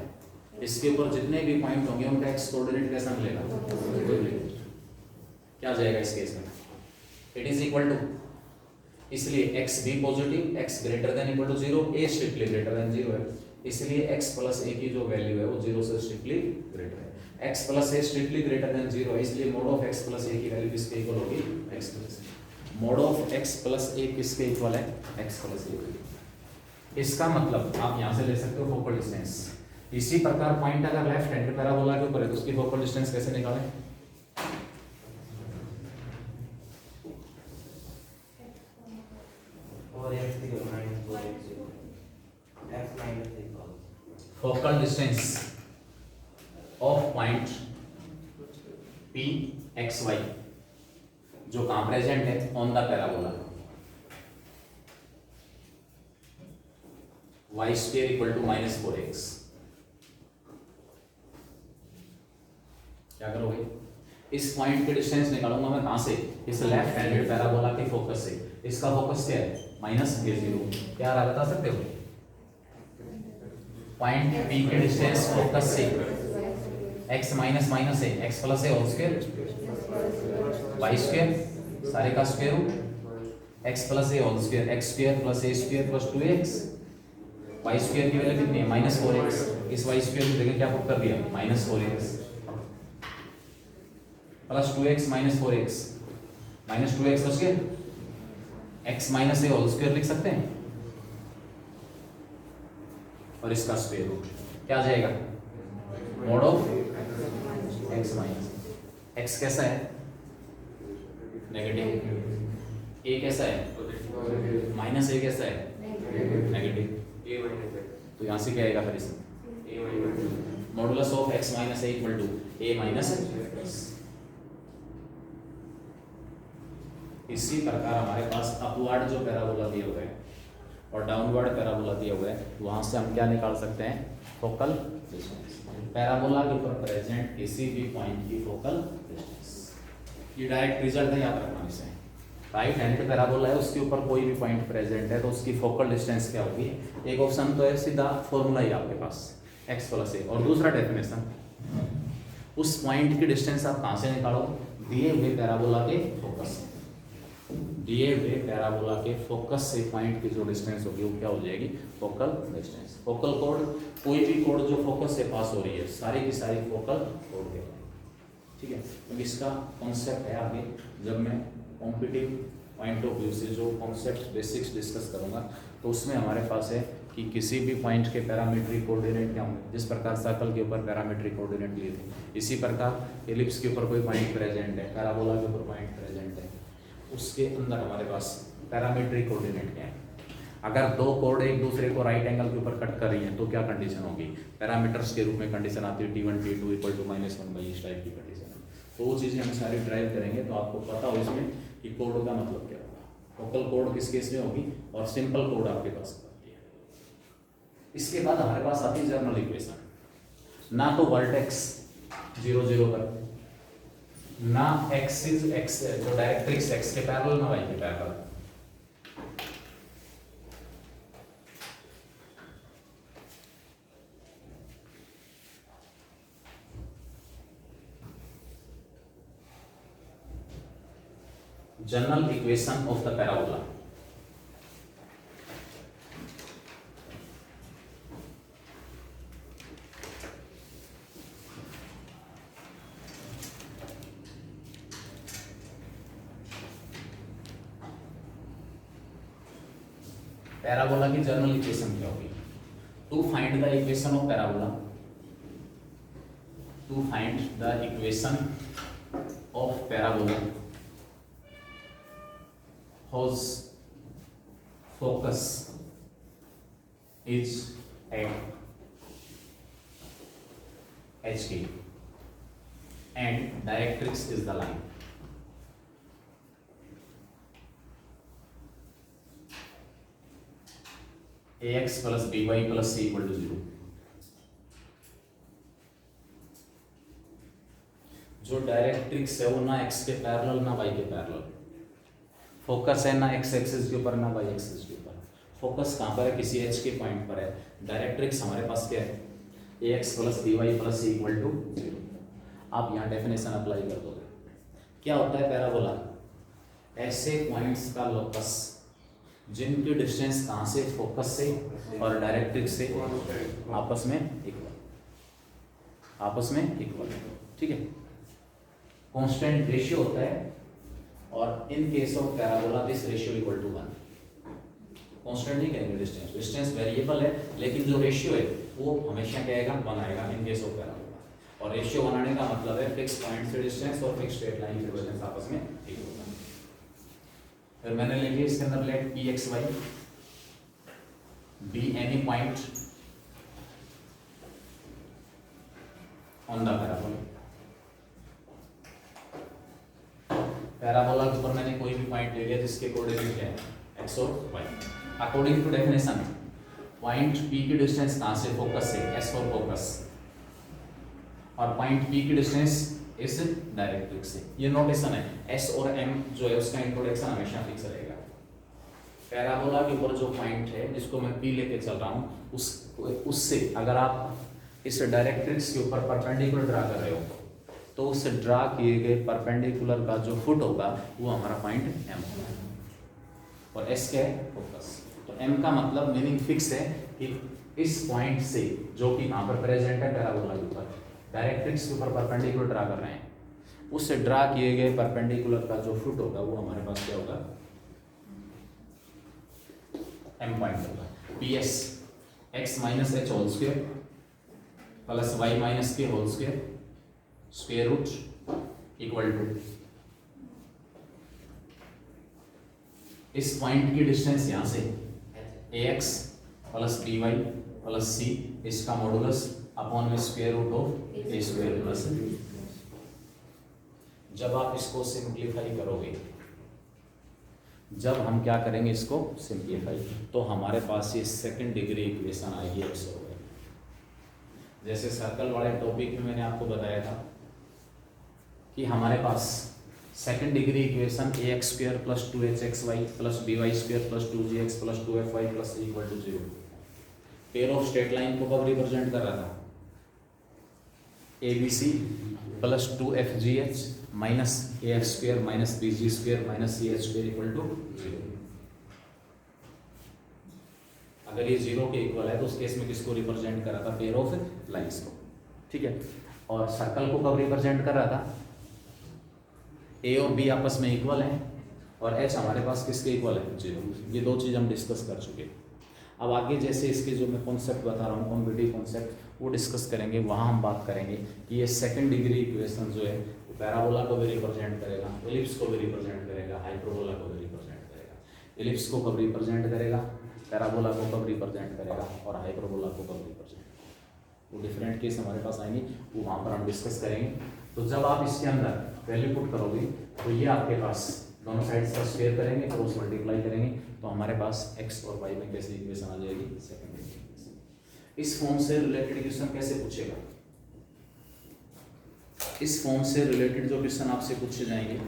इसके ऊपर जितने भी पॉइंट होंगे उनका x कोऑर्डिनेट कैसा मिलेगा, क्या आ जाएगा इस केस में, इट इज इक्वल टू, इसलिए x भी पॉजिटिव, x > = 0, a स्ट्रिक्टली > 0 है, इसलिए x + a की जो वैल्यू है वो 0 से स्ट्रिक्टली ग्रेटर है। x + a स्ट्रिक्टली > 0 है, इसलिए mod of x + a की वैल्यू किसके इक्वल होगी, x + a। mod of x + a किसके इक्वल है, x + a। इसका मतलब आप यहां से ले सकते हो फोकल डिस्टेंस। इसी प्रकार पॉइंट अगर लेफ्ट हैंड पैराबोला के ऊपर है तो उसकी फोकल डिस्टेंस कैसे निकालें, focal distance of point p x y जो कहां प्रेजेंट है, on the parabola, y² = -4x। क्या करोगे, इस पॉइंट की डिस्टेंस निकालूंगा मैं कहां से, इस लेफ्ट हैंडेड पैराबोला के फोकस से। इसका फोकस क्या है, -a0, क्या रहा बता सकते हो, पॉइंट P की डिस्टेंस फोकस से x - a, x + a whole square, y² सारे का square root, x + a whole square, x² + a² + 2x, y² की वैल्यू कितनी है, -4x, इस y² की जगह क्या पुट कर दिया, -4x + 2x - 4x, -2x बच गया, x - a होल स्क्वायर लिख सकते हैं और इसका स्क्वायर रूट क्या आ जाएगा, mod of x - x कैसा है, नेगेटिव, a कैसा है, -a कैसा है, नेगेटिव, तो यहां से क्या आएगा फिर इसमें, modulus of x - a = a - इसी प्रकार हमारे पास अपवर्ड जो पैराबोला दिया हुआ है और डाउनवर्ड पैराबोला दिया हुआ है, वहां से हम क्या निकाल सकते हैं, फोकल डिस्टेंस, पैराबोला के ऊपर प्रेजेंट किसी भी पॉइंट की फोकल डिस्टेंस। ये डायरेक्ट रिजल्ट है, याद रखना इसे। राइट हैंडेड पैराबोला है, उसके ऊपर कोई भी पॉइंट प्रेजेंट है तो उसकी फोकल डिस्टेंस क्या होगी, एक ऑप्शन तो है सीधा फॉर्मूला ही आपके पास x + a, और दूसरा डेफिनेशन, उस पॉइंट की डिस्टेंस आप कहां से निकालो, दिए हुए पैराबोला के फोकस, दिए हुए पैराबोला के फोकस से पॉइंट की जो डिस्टेंस होगी वो क्या हो जाएगी, फोकल डिस्टेंस। फोकल कोड, कोई भी कोड जो फोकस से पास हो रही है सारी की सारी फोकल कोड है, ठीक है। तो इसका कॉन्सेप्ट है आगे जब मैं कॉम्पिटिटिव पॉइंट ऑफ व्यू से जो कॉन्सेप्ट बेसिक्स डिस्कस करूंगा तो उसमें हमारे पास है कि किसी भी पॉइंट के पैरामीट्रिक कोऑर्डिनेट क्या होंगे, जिस प्रकार सर्कल के ऊपर पैरामीट्रिक कोऑर्डिनेट लिए थे, इसी प्रकार एलिप्स के ऊपर कोई पॉइंट प्रेजेंट है, पैराबोला के ऊपर पॉइंट प्रेजेंट है, उसके अंदर हमारे पास पैरामीट्रिक कोऑर्डिनेट क्या है। अगर दो कोड एक दूसरे को राइट एंगल के ऊपर कट कर रही हैं तो क्या कंडीशन होगी, पैरामीटर्स के रूप में कंडीशन आती है t1 t2 = -1 इस टाइप की कंडीशन। तो वो चीज़ें हम सारी ड्राइव करेंगे तो आपको पता हो इसमें कि कोड का मतलब क्या होगा, फोकल कोड किस केस में होगी और सिंपल कोड आपके पास होती है। इसके बाद हमारे पास आती है जनरल इक्वेशन, ना तो वर्टेक्स 0 0 पर, ना एक्सिस एक्स जो डायरेक्ट्रिक्स एक्स के पैरेलल ना वाई के parallel. General equation of the parabola, parabola की जनरल इक्वेशन क्या होगी? To find the equation of parabola, to find the equation of parabola whose focus is at HK and directrix is the line. AX plus BY plus C equal to 0. जो directrix है वो ना x के parallel ना y के parallel, focus है ना x axis के ऊपर ना y एक्सिस के ऊपर। फोकस कहाँ पर है? किसी h के पॉइंट पर है। डायरेक्ट्रिक्स हमारे पास क्या है? ax plus by plus c equal to 0। आप यहाँ डेफिनेशन अप्लाई कर दोगे। क्या होता है पैराबोला? ऐसे पॉइंट्स का लोकस जिनकी डिस्टेंस कहाँ से? फोकस से और डायरेक्ट्रिक्स से आपस में इक्वल, आपस में इक्वल, ठीक है। कांस्टेंट रेशियो होता है और in case of parabola this ratio equal to 1। Constant नहीं कहेंगे डिस्टेंस, डिस्टेंस वेरिएबल है लेकिन जो रेशियो है वो हमेशा कहेगा 1 आएगा इन केस ऑफ पैराबोला। और रेशियो 1 आने का मतलब है फिक्स पॉइंट से डिस्टेंस और फिक्स स्ट्रेट लाइन से डिस्टेंस आपस में इक्वल। फिर मैंने ले लिया इसके अंदर let P x Y be any point on the parabola. Parabola के ऊपर मैंने कोई भी पॉइंट ले लिया जिसके कोऑर्डिनेट है एक्स और y. According to definition point P की डिस्टेंस कहाँ से? फोकस से, एस फॉर फोकस, और पॉइंट पी की डिस्टेंस इस डायरेक्ट्रिक्स से। ये नोटेशन है, एस और एम जो है उसका इंट्रोडक्शन हमेशा फिक्स रहेगा। पैराबोला के ऊपर जो पॉइंट है जिसको मैं पी लेके चल रहा हूँ उससे अगर आप इस डायरेक्ट्रिक्स के ऊपर परपेंडिकुलर ड्रा कर रहे हो तो उस ड्रा किए गए परपेंडिकुलर का जो फुट होगा वो हमारा पॉइंट एम होगा और एस क्या है? फोकस। तो एम का मतलब मीनिंग फिक्स है कि इस पॉइंट से जो कि यहाँ पर प्रेजेंट है पैराबोला के ऊपर, डायरेक्ट्रिक्स के ऊपर परपेंडिकुलर ड्रा कर रहे हैं, उससे ड्रा किए गए परपेंडिकुलर का जो फुट होगा वो हमारे पास क्या होगा? एम पॉइंट होगा। P S X minus H whole square plus Y minus K whole square square root equal to इस पॉइंट की डिस्टेंस यहां से ax plus dy plus c इसका मॉडुलस अपॉन में square root of a square plus b। जब आप इसको simplify करोगे, जब हम क्या करेंगे इसको सिंप्लीफाई, तो हमारे पास ये सेकंड डिग्री इक्वेशन आएगी x और y। जैसे सर्कल वाले टॉपिक में मैंने आपको बताया था कि हमारे पास second degree equation A X square plus 2hxy plus by square plus 2gx plus 2fy plus equal to 0 pair of straight line को कब रिप्रेजेंट कर रहा था? ABC plus 2fgh minus A X square minus bg square minus ch square equal to 0। अगर ये 0 के equal है तो उस केस में किसको रिप्रेजेंट कर रहा था? पेयर ऑफ लाइंस को, ठीक है। और सर्कल को कब रिप्रेजेंट कर रहा था? ए और बी आपस में इक्वल हैं और एच हमारे पास किसके इक्वल है? 0। ये दो चीज़ हम डिस्कस कर चुके हैं। अब आगे जैसे इसके जो मैं कॉन्सेप्ट बता रहा हूँ कॉम्पिटिटिव कॉन्सेप्ट वो डिस्कस करेंगे, वहाँ हम बात करेंगे कि ये सेकंड डिग्री इक्वेशन जो है वो पैराबोला को भी रिप्रेजेंट करेगा, एलिप्स को भी रिप्रेजेंट करेगा, हाइपरबोला को भी रिप्रेजेंट करेगा। एलिप्स को कब रिप्रेजेंट करेगा, पैराबोला को कब रिप्रेजेंट करेगा और हाइपरबोला को कब रिप्रेजेंट, वो डिफरेंट केस हमारे पास आएंगे, वो वहाँ पर हम डिस्कस करेंगे। तो जब आप इसके अंदर वैल्यू पुट करोगे तो ये आपके पास दोनों साइड का स्क्वायर करेंगे, क्रॉस मल्टीप्लाई करेंगे तो हमारे पास x और y में कैसे इक्वेशन आ जाएगी? Second equation. इस फॉर्म से रिलेटेड क्वेश्चन कैसे पूछेगा? इस फॉर्म से रिलेटेड जो क्वेश्चन आपसे पूछे जाएंगे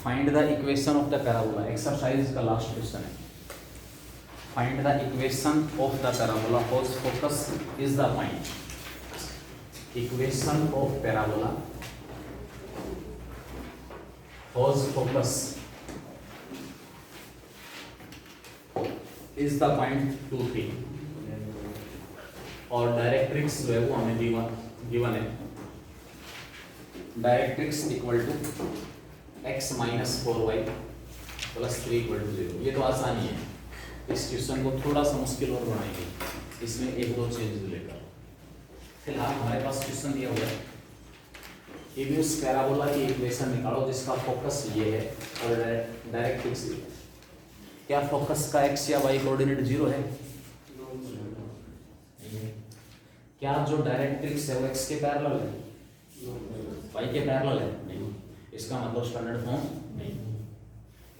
find the equation of the parabola, exercise का लास्ट क्वेश्चन है। Find the equation of the parabola whose focus is the point. Equation of parabola whose focus is the point 2, 3 और directrix जो है वो हमें गिवन है। Directrix equal to x minus 4y plus 3 equal to 0। ये तो आसानी है। इस क्वेश्चन को थोड़ा सा मुश्किल और बनाएंगे, इसमें एक दो चेंज लेकर। फिलहाल हमारे पास क्वेश्चन दिया हुआ है कि भी उस पैराबोला की इक्वेशन निकालो जिसका फोकस ये है और डायरेक्ट्रिक्स ये है। क्या फोकस का x या y कोऑर्डिनेट 0 है? क्या जो डायरेक्ट्रिक्स है वो x के पैरेलल है? y के पैरेलल है? नहीं। इसका मतलब स्टैंडर्ड फॉर्म नहीं।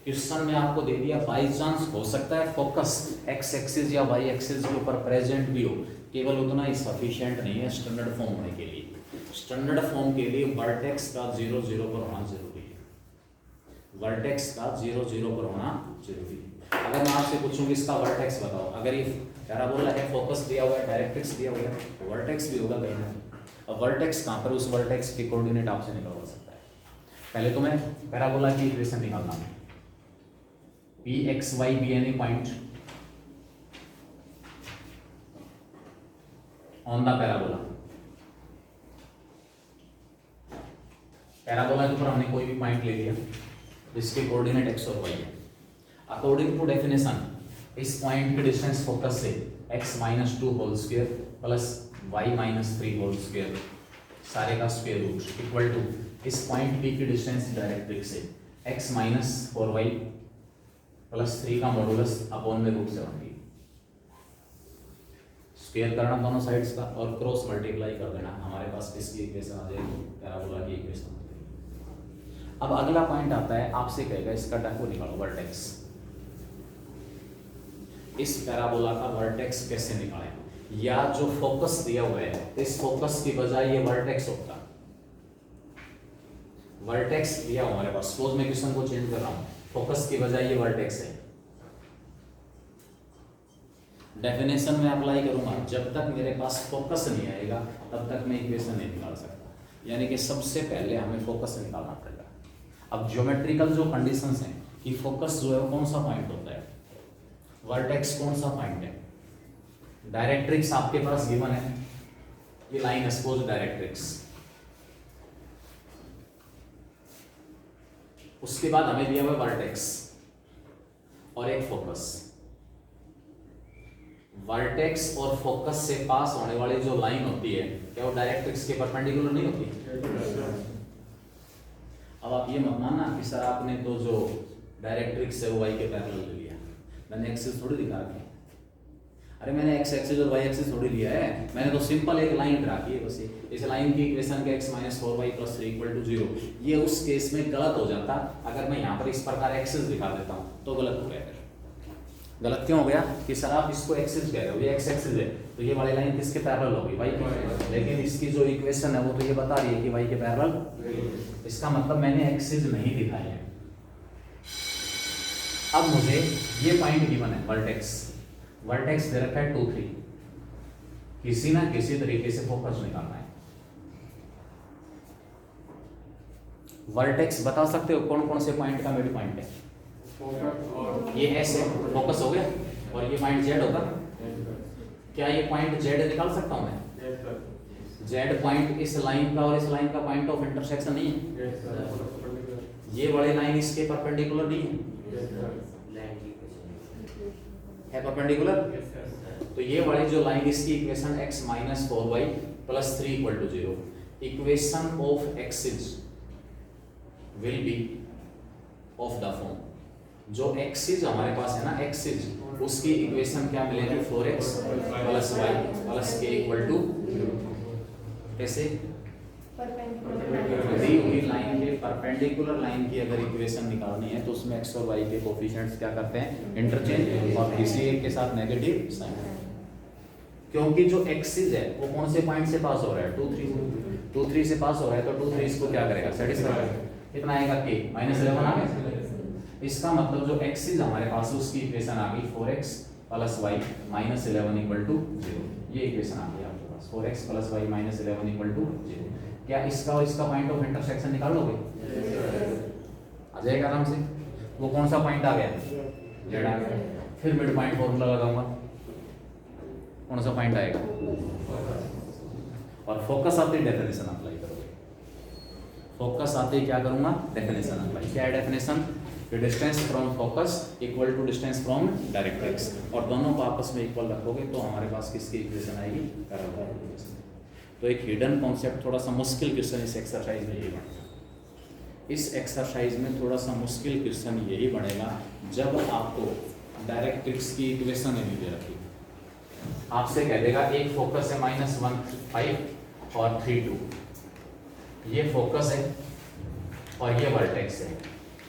क्वेश्चन में आपको दे दिया बाई चांस हो सकता है फोकस x एक्सिस या y एक्सिस के ऊपर प्रेजेंट भी हो, केवल उतना ही सफिशिएंट नहीं है स्टैंडर्ड फॉर्म होने के लिए। स्टैंडर्ड फॉर्म के लिए वर्टेक्स का 0, 0 पर होना जरूरी है। वर्टेक्स का 0, 0 पर होना जरूरी है। अगर मैं आपसे पूछूं कि इसका वर्टेक्स बताओ, अगर ये पैराबोला है, फोकस दिया हुआ है, डायरेक्ट्रिक्स दिया हुआ है, तो वर्टेक्स भी होगा कहीं ना। अब वर्टेक्स कहाँ पर, उस वर्टेक्स के कोऑर्डिनेट आपसे निकलवा सकता है। पहले तो मैं पैराबोला की इक्वेशन निकालना है। P x Y be any point on the parabola. Parabola के ऊपर हमने कोई भी पॉइंट ले लिया जिसके कोऑर्डिनेट एक्स और वाई है। अकॉर्डिंग टू डेफिनेशन इस पॉइंट के डिस्टेंस फोकस से x minus 2 whole square plus y minus 3 whole square सारे का स्क्वायर रूट इक्वल टू इस पॉइंट P की डिस्टेंस डायरेक्ट्रिक्स से x माइनस 4y प्लस 3 का मॉडुलस अपॉन में रूट 70। स्क्वायर करना दोनों साइड्स का और क्रॉस मल्टीप्लाई कर देना, हमारे पास किसकी इक्वेशन आ जाएगी? पैराबोला की इक्वेशन आ जाएगी। अब अगला पॉइंट आता है, आपसे कहेगा इसका डाको निकालो, वर्टेक्स। इस पैराबोला का वर्टेक्स कैसे निकालें? या जो फोकस दिया हुआ है इस फोकस की बजाय ये वर्टेक्स होता। वर्टेक्स दिया हुआ हमारे पास, सपोज मैं क्वेश्चन को चेंज कर रहा हूं, फोकस की बजाय ये वर्टेक्स है। डेफिनेशन में अप्लाई करूंगा, जब तक मेरे पास फोकस नहीं आएगा तब तक मैं इक्वेशन नहीं निकाल सकता। यानी कि सबसे पहले हमें फोकस निकालना पड़ेगा। अब ज्योमेट्रिकल जो कंडीशंस हैं कि फोकस जो है वो कौन सा पॉइंट होता है, वर्टेक्स कौन सा पॉइंट है। डायरेक्ट्रिक्स आपके पास गिवन है, ये लाइन है सपोज डायरेक्ट्रिक्स। उसके बाद हमें दिया हुआ वर्टेक्स और एक फोकस। वर्टेक्स और फोकस से पास होने वाली जो लाइन होती है क्या वो डायरेक्ट्रिक्स के परपेंडिकुलर नहीं होती? अब आप ये मत मानना कि सर आपने तो जो डायरेक्ट्रिक्स है वो y के पैरेलल ले लिया, मैंने एक्सिस थोड़ी दिखा रखी है। अरे मैंने x एक्सिस और y एक्सिस थोड़ी लिया है, मैंने तो सिंपल एक लाइन रखी है बस। इस लाइन की इक्वेशन के x minus 4y plus 3 equal to 0। ये उस केस में गलत हो जाता अगर मैं यहाँ पर इस प्रकार एक्सिस दिखा देता हूँ, तो गलत हो गया। गलत क्यों हो गया कि सर आप इसको एक्सिस कह रहे हो, ये x एक्सिस है, तो ये वाली लाइन किसके पैरेलल होगी? y के। लेकिन इसकी जो इक्वेशन है वो तो ये बता रही है कि y के पैरेलल। इसका मतलब मैंने एक्सिस नहीं दिखाई है। अब मुझे ये पॉइंट गिवन है वर्टेक्स, वर्टेक्स दे रखा है 2, 3। किसी ना किसी तरीके से फोकस निकालना है। वर्टेक्स बता सकते हो कौन कौन से पॉइंट का मिड पॉइंट है? ये ऐसे फोकस हो गया और ये पॉइंट जेड होगा। क्या ये पॉइंट जेड निकाल सकता हूं मैं? जेड पॉइंट इस लाइन का और इस लाइन का पॉइंट ऑफ इंटरसेक्शन नहीं है। ये वाली लाइन इसके परपेंडिकुलर नहीं है, है परपेंडिकुलर। तो ये वाली जो लाइन इसकी equation x minus 4y plus 3 equal to 0, equation of axis will be of the form, जो एक्सिस हमारे पास है ना एक्सिस, उसकी इक्वेशन क्या मिलेगी 4x plus y plus k equal to 0। कैसे? दी हुई लाइन के परपेंडिकुलर लाइन की अगर इक्वेशन निकालनी है तो उसमें x और y के कोफिशिएंट्स क्या करते हैं, इंटरचेंज, और किसी एक के साथ नेगेटिव साइन। क्योंकि जो एक्सिस है वो कौन से पॉइंट से पास हो रहा है, 2 3 से पास हो रहा है, तो 2 3 इसको क्या करेगा, सेटिस्फाई करेगा। कितना आएगा k -11 आ गया। इसका मतलब जो एक्सिस हमारे पास है उसकी इक्वेशन आ गई 4x plus y minus 11 equal to 0। ये इक्वेशन आ गई आपके पास 4x plus y minus 11 equal to 0। क्या इसका और इसका पॉइंट ऑफ इंटरसेक्शन निकाल लोगे? आ जाएगा आराम से। वो कौन सा पॉइंट आ गया, z आ गया। फिर मिड पॉइंट फॉर्मूला लगाऊंगा, कौन सा पॉइंट आएगा, और फोकस आते ही डेफिनेशन अप्लाई करोगे। फोकस आते ही क्या करूंगा, डेफिनेशन अप्लाई। क्या है definition, distance from focus equal to distance from directrix, और दोनों को आपस में इक्वल रखोगे तो हमारे पास किसकी इक्वेशन आएगी, पैरेलल इक्वेशन। तो एक हिडन कॉन्सेप्ट, थोड़ा सा मुश्किल क्वेश्चन इस एक्सरसाइज में यही बनेगा। इस एक्सरसाइज में थोड़ा सा मुश्किल क्वेश्चन यही बनेगा जब आपको डायरेक्ट्रिक्स की इक्वेशन नहीं दे रखी, आपसे कह देगा एक फोकस है -1 5 और 3 2, ये फोकस है और ये वर्टेक्स है।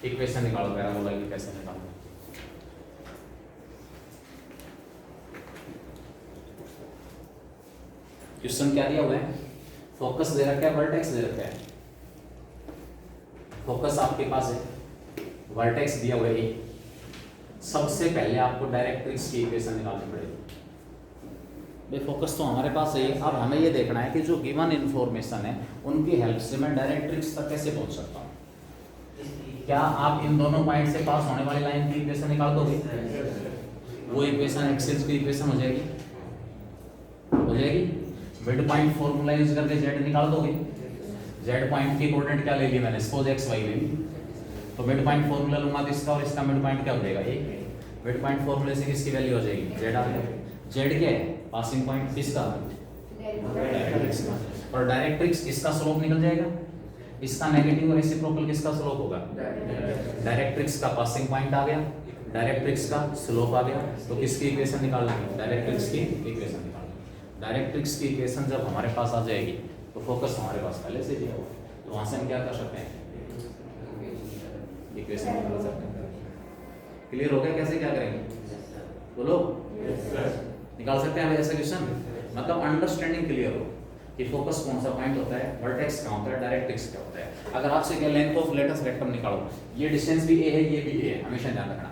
इक्वेशन निकालो पैराबोला की, कैसे निकालो। क्वेश्चन क्या दिया हुआ है, फोकस दे रखा है, वर्टेक्स दे रखा है। फोकस आपके पास है, वर्टेक्स दिया हुआ है। सबसे पहले आपको डायरेक्ट्रिक्स की इक्वेशन निकालनी पड़ेगी। भाई फोकस तो हमारे पास है, अब हमें ये देखना है कि जो गिवन इन्फॉर्मेशन है उनकी हेल्प से मैं डायरेक्ट्रिक्स तक कैसे पहुंच सकता हूँ। क्या आप इन दोनों पॉइंट से पास होने वाली लाइन की इक्वेशन निकाल दोगे? वो इक्वेशन एक्सिस की इक्वेशन हो जाएगी, हो जाएगी। मिड पॉइंट फॉर्मूला यूज करके z निकाल दोगे। z पॉइंट की कोऑर्डिनेट क्या ले ली मैंने, सपोज x y ले ली, तो मिड पॉइंट फॉर्मूला लूंगा तो इसका और इसका मिड पॉइंट क्या हो जाएगा, ये मिड पॉइंट फॉर्मूले से किसकी वैल्यू हो जाएगी, z आ गया। z क्या है, पासिंग पॉइंट किसका, डायरेक्ट्रिक्स का, और डायरेक्ट्रिक्स इसका स्लोप निकल जाएगा, इसका नेगेटिव और रेसिप्रोकल किसका स्लोप होगा, डायरेक्ट्रिक्स का पासिंग पॉइंट आ गया, डायरेक्ट्रिक्स का स्लोप आ गया, तो किसकी इक्वेशन निकाल लेंगे, डायरेक्ट्रिक्स की इक्वेशन निकाल। डायरेक्ट्रिक्स की इक्वेशन जब हमारे पास आ जाएगी तो फोकस हमारे पास पहले से दिया हुआ, तो वहां से हम क्या कर सकते हैं, इक्वेशन निकाल सकते हैं। क्लियर हो गया कैसे क्या करेंगे, बोलो। निकाल सकते हैं ऐसा क्वेश्चन, मतलब अंडरस्टैंडिंग क्लियर हो कि फोकस कौन सा पॉइंट होता है, वर्टेक्स क्या होता है, डायरेक्ट्रिक्स क्या होता है। अगर आपसे क्या लेंथ ऑफ लेटेस्ट रेक्टम निकालो, ये डिस्टेंस भी a है, ये भी a है, हमेशा ध्यान रखना।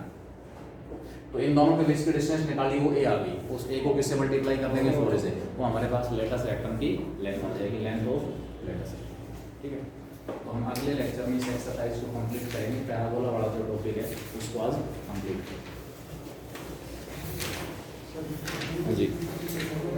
तो इन दोनों के बीच की डिस्टेंस निकाली, वो a आ गई, उस a को किससे मल्टीप्लाई कर देंगे, 4 से, वो हमारे पास लेटेस्ट रेक्टम की लेंथ आ जाएगी, लेंथ ऑफ लेटेस्ट। ठीक है, तो हम अगले लेक्चर में इस एक्सरसाइज को कंप्लीट करेंगे। पैराबोला वाला जो टॉपिक है उसको आज कंप्लीट करेंगे जी।